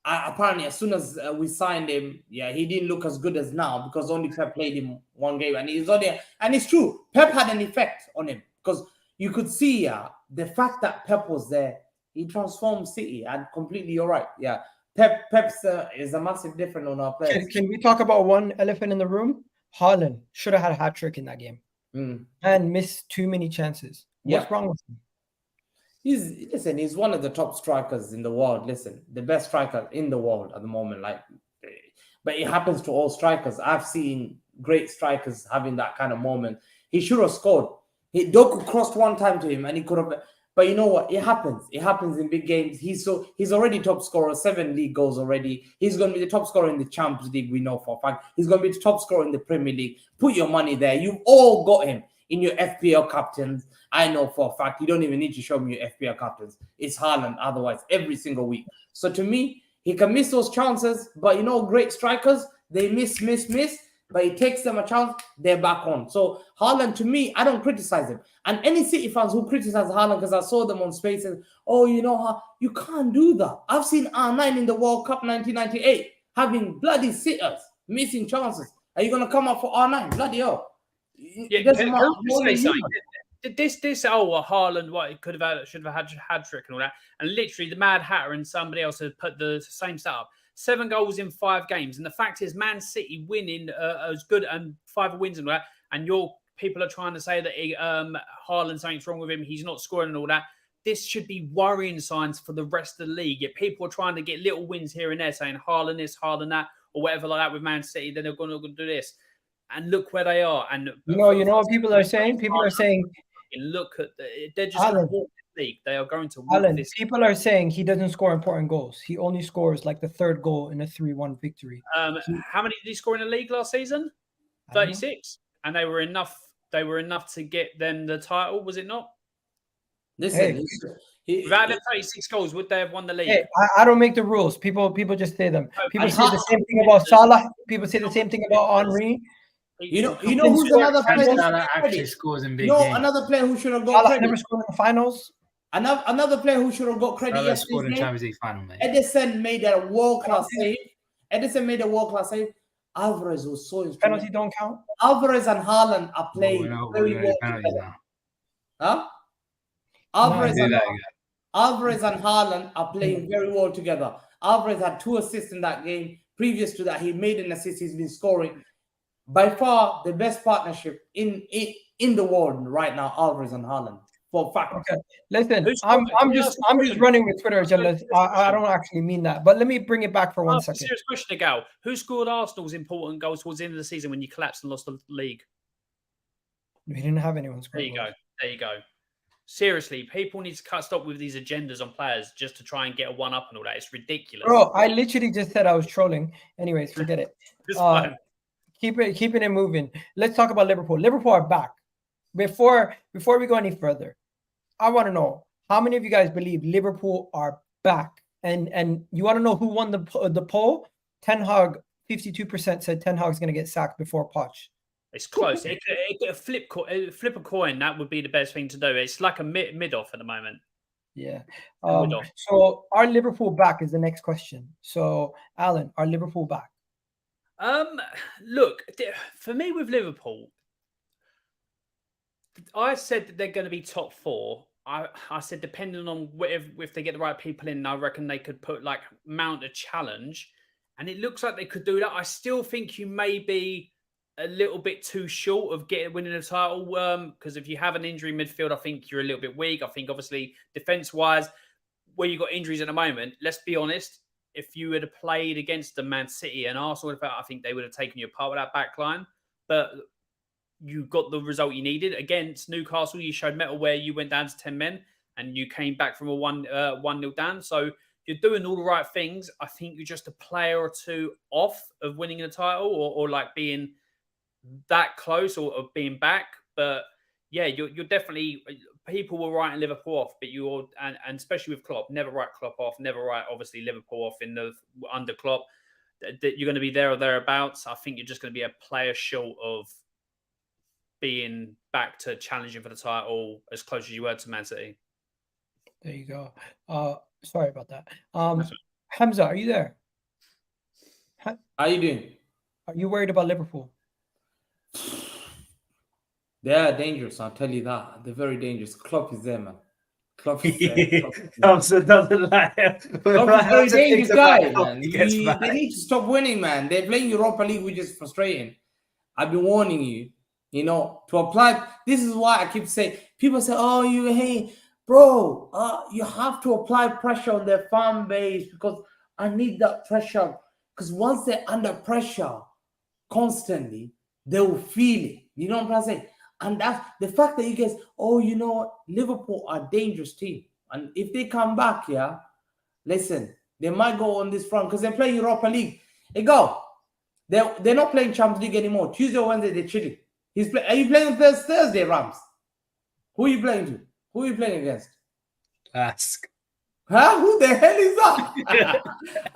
apparently, as soon as we signed him, he didn't look as good as now because only Pep played him one game. And and it's true. Pep had an effect on him because you could see the fact that Pep was there. He transformed City and completely. You're right. Yeah, Pep's is a massive difference on our players. Can we talk about one elephant in the room? Haaland should have had a hat trick in that game and missed too many chances. What's wrong with him? He's one of the top strikers in the world. The best striker in the world at the moment. But it happens to all strikers. I've seen great strikers having that kind of moment. He should have scored. Doku crossed one time to him, and he could have. But you know what? It happens. It happens in big games. He's already top scorer, 7 league goals already. He's going to be the top scorer in the Champions League. We know for a fact. He's going to be the top scorer in the Premier League. Put your money there. You've all got him in your FPL captains. I know for a fact you don't even need to show me your FPL captains. It's Haaland otherwise every single week. So to me, he can miss those chances, but great strikers, they miss, but he takes them a chance, they're back on. So Haaland, to me, I don't criticize him. And any City fans who criticize Haaland, because I saw them on Spaces, you can't do that. I've seen R9 in the World Cup 1998 having bloody sitters, missing chances. Are you going to come up for R9? Bloody hell. Haaland, what he should have had hat-trick and all that. And literally the Mad Hatter and somebody else had put the same setup. 7 goals in 5 games. And the fact is, Man City winning as good and 5 wins and all that. And your people are trying to say that Haaland, something's wrong with him. He's not scoring and all that. This should be worrying signs for the rest of the league. If people are trying to get little wins here and there, saying Haaland this, Haaland that, or whatever like that with Man City, then they're going to do this. And look where they are. And you know what people are saying? People are saying, look at they're just going to walk this league. They are going to walk this. People are saying he doesn't score important goals. He only scores like the 3rd goal in a 3-1 victory. How many did he score in the league last season? 36, and they were enough. They were enough to get them the title, was it not? Listen, without them 36 goals, would they have won the league? Hey, I don't make the rules. People just say them. People say the same thing about Salah. People say the same thing about Henry. You know who's another player that actually scores in big games. Another player who should have got credit. Never scored in the finals. Another player who should have got credit yesterday. Scored in Champions League final, mate. Edison made a world-class save. Alvarez was so instrumental. Penalty don't count. Alvarez and Haaland are playing very well together. Huh? Alvarez and Haaland are playing very well together. Alvarez had 2 assists in that game. Previous to that, he made an assist. He's been scoring. By far, the best partnership in the world right now, Alvarez and Haaland. For fact. Okay. Listen, I'm just running with Twitter agendas. I don't actually mean that. But let me bring it back for 1 second. Serious question, Egal. Who scored Arsenal's important goals towards the end of the season when you collapsed and lost the league? We didn't have anyone score. There you go. Seriously, people need to stop with these agendas on players just to try and get a 1-up and all that. It's ridiculous. Bro, I literally just said I was trolling. Anyways, forget it. Keeping it moving. Let's talk about Liverpool. Liverpool are back. Before we go any further, I want to know how many of you guys believe Liverpool are back. And you want to know who won the poll? Ten Hag, 52% said Ten Hag's going to get sacked before Poch. It's close. It could flip a coin. That would be the best thing to do. It's like a mid-off at the moment. Yeah. So are Liverpool back is the next question. So, Alan, are Liverpool back? Look, for me with Liverpool, I said that they're going to be top 4. I said depending on if they get the right people in, I reckon they could mount a challenge. And it looks like they could do that. I still think you may be a little bit too short of winning a title. Because if you have an injury midfield, I think you're a little bit weak. I think obviously defense-wise, where you've got injuries at the moment, let's be honest, if you had played against the Man City and Arsenal, I think they would have taken you apart with that back line. But you got the result you needed. Against Newcastle, you showed metal where you went down to 10 men and you came back from a 1-0 down. So you're doing all the right things. I think you're just a player or two off of winning a title or being that close or being back. But yeah, you're definitely... People were writing Liverpool off, but and especially with Klopp, never write Klopp off, never write obviously Liverpool off under Klopp. That you're going to be there or thereabouts. I think you're just going to be a player short of being back to challenging for the title as close as you were to Man City. There you go. Sorry about that. Hamza, are you there? How are you doing? Are you worried about Liverpool? They are dangerous, I'll tell you that. They're very dangerous. Klopp is there, man. Klopp is there. Hamza doesn't like him. Klopp is a very dangerous guy, man. They need to stop winning, man. They're playing Europa League, which is frustrating. I've been warning you, to apply. This is why I keep saying, people say, bro, you have to apply pressure on their fan base because I need that pressure. Because once they're under pressure constantly, they will feel it. You know what I'm saying? And that's the fact that you guys, Liverpool are a dangerous team. And if they come back, listen, they might go on this front because they're playing Europa League. Egal, they're not playing Champions League anymore. Tuesday or Wednesday, they're chilling. Are you playing Thursday, Rams? Who are you playing to? Who are you playing against? Ask. Huh? Who the hell is that?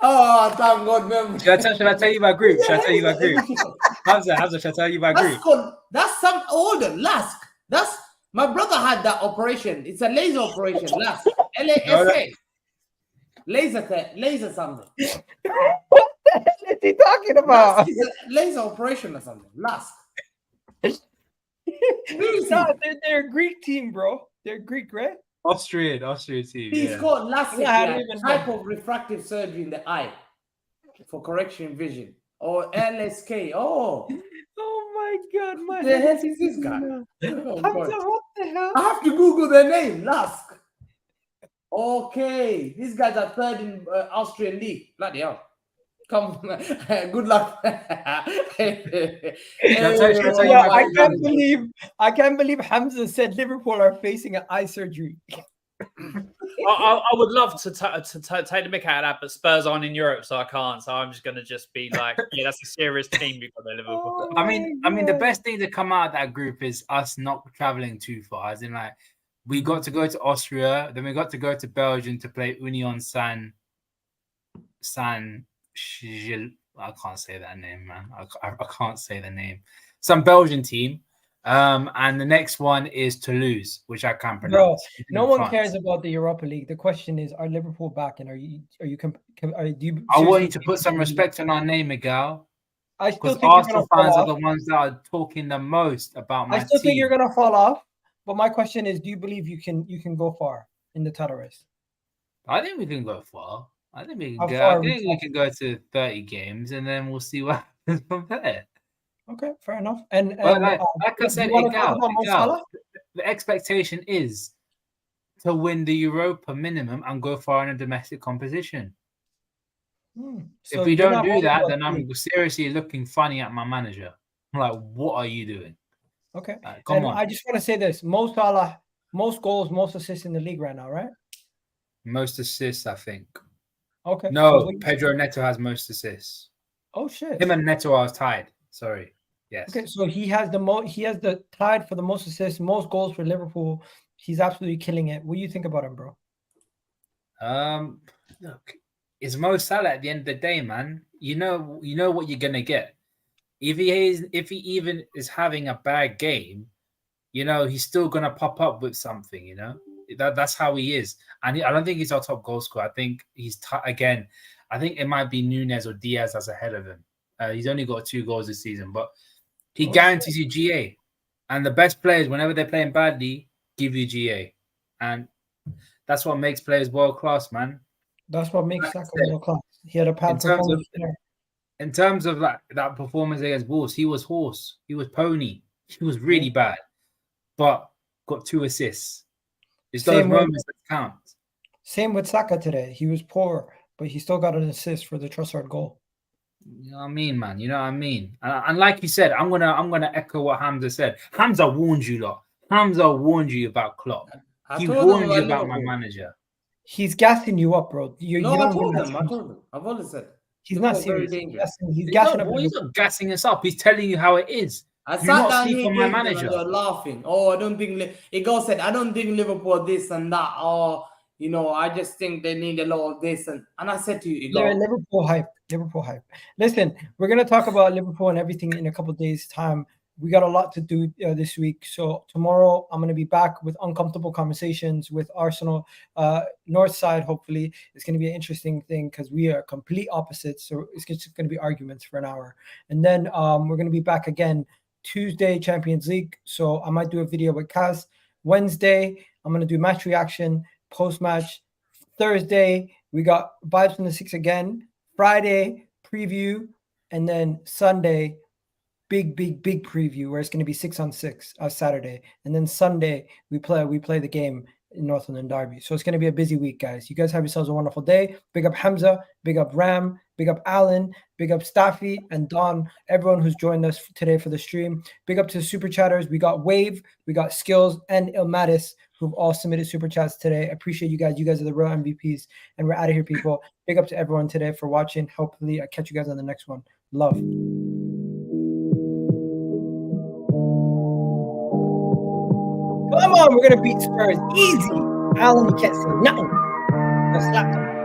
Oh, thank God, man. Should I tell you my group? Hamza, should I tell you my group? That's some older Lask. That's my brother had that operation. It's a laser operation. Lask. LASA. Laser something. What the hell is he talking about? It's a laser operation or something. Lask. No, they're a Greek team, bro. They're Greek, right? Austrian team. He's Yeah. got LASIK, Yeah, I don't like, even type know. of refractive surgery in the eye for correction vision. Or LSK. Oh, Oh my God, my the head heck is is this guy? spinning now. Oh, Hamza, God. what the hell? I have to Google their name. Lask. Okay, these guys are third in Austrian league. Bloody hell! Come, good luck. Hey, I'll tell you Yeah, my I can't believe Hamza said Liverpool are facing an eye surgery. I would love to take the mick out of that, but Spurs aren't in Europe, so I can't. So I'm just going to just be like, yeah, that's a serious team we've got there, Liverpool. Oh I mean, my the God. best thing to come out of that group is us not traveling too far. As in, like, we got to go to Austria, then we got to go to Belgium to play Union I can't say that name, man. I can't say the name. Some Belgian team. And the next one is Toulouse, which I can't Bro, pronounce. no in one France. cares about the Europa League. The question is, are Liverpool back, and do you I want seriously you to put some respect on our name, Miguel. I still Because think you're gonna Arsenal fall fans are off. the ones that are talking the most about my I still think team. you're gonna fall off. But my question is, do you believe you can go far in the title race? I think we can go far. I think we How can go. far I are we think we can go to 30 games, and then we'll see what happens from there. Okay, fair enough. And But like I do said, you want to talk about Mo Salah? the expectation is to win the Europa minimum and go far in a domestic competition. So if we you're don't not do worried that, about then the I'm league. seriously looking funny at my manager. I'm like, what are you doing? Okay. Come And on. I just want to say this: Mo Salah, most goals, most assists in the league right now, right? Most assists, I think. Okay. No, So Pedro Neto has most assists. oh shit. Him and Neto are tied. Sorry. Yes. Okay, so he has the tied for the most assists, most goals for Liverpool. He's absolutely killing it. What do you think about him, bro? Look, it's Mo Salah at the end of the day, man. You know what you're gonna get. If he even is having a bad game, he's still gonna pop up with something. That's how he is. And I don't think he's our top goal scorer. I think he's again. I think it might be Nunes or Diaz that's ahead of him. He's only got 2 goals this season, but he guarantees you GA. And the best players, whenever they're playing badly, give you GA. And that's what makes players world class, man. That's what makes Saka world class. He had a bad performance there. In terms of that performance against Wolves, he was horse. He was pony. He was really bad, but got 2 assists. It's those moments that count. Same with Saka today. He was poor, but he still got an assist for the Trossard goal. You know what I mean, man? You know what I mean? And like you said, I'm gonna echo what Hamza said. Hamza warned you lot. Hamza warned you about Klopp. He warned you about my manager. He's gassing you up, bro. I told him. I've always said. He's not serious. He's gassing up. He's not gassing us up. He's telling you how it is. I Do sat not down sleep here on my manager. and they're laughing. Oh, I don't think Egal said, I don't think Liverpool this and that. Oh, I just think they need a lot of this. And I said to you, Egal. Yeah, Liverpool hype. Listen, we're going to talk about Liverpool and everything in a couple of days' time. We got a lot to do this week. So tomorrow I'm going to be back with uncomfortable conversations with Arsenal North side. Hopefully it's going to be an interesting thing because we are complete opposites. So it's just going to be arguments for an hour. And then we're going to be back again Tuesday, Champions League. So I might do a video with Kaz. Wednesday, I'm going to do match reaction, post-match. Thursday, we got Vibes from the Six again. Friday, preview. And then Sunday, big preview where it's going to be 6-on-6 Saturday. And then Sunday, we play the game in North London Derby. So it's going to be a busy week, guys. You guys have yourselves a wonderful day. Big up Hamza, big up Ram, big up Alan, big up Staffy and Don, everyone who's joined us today for the stream. Big up to the super chatters. We got Wave, we got Skills, and Ilmatis, who've all submitted super chats today. I appreciate you guys. You guys are the real MVPs. And we're out of here, people. Big up to everyone today for watching. Hopefully, I catch you guys on the next one. Love. Come on, we're going to beat Spurs. Easy. Alan, you can't say nothing. I slapped him.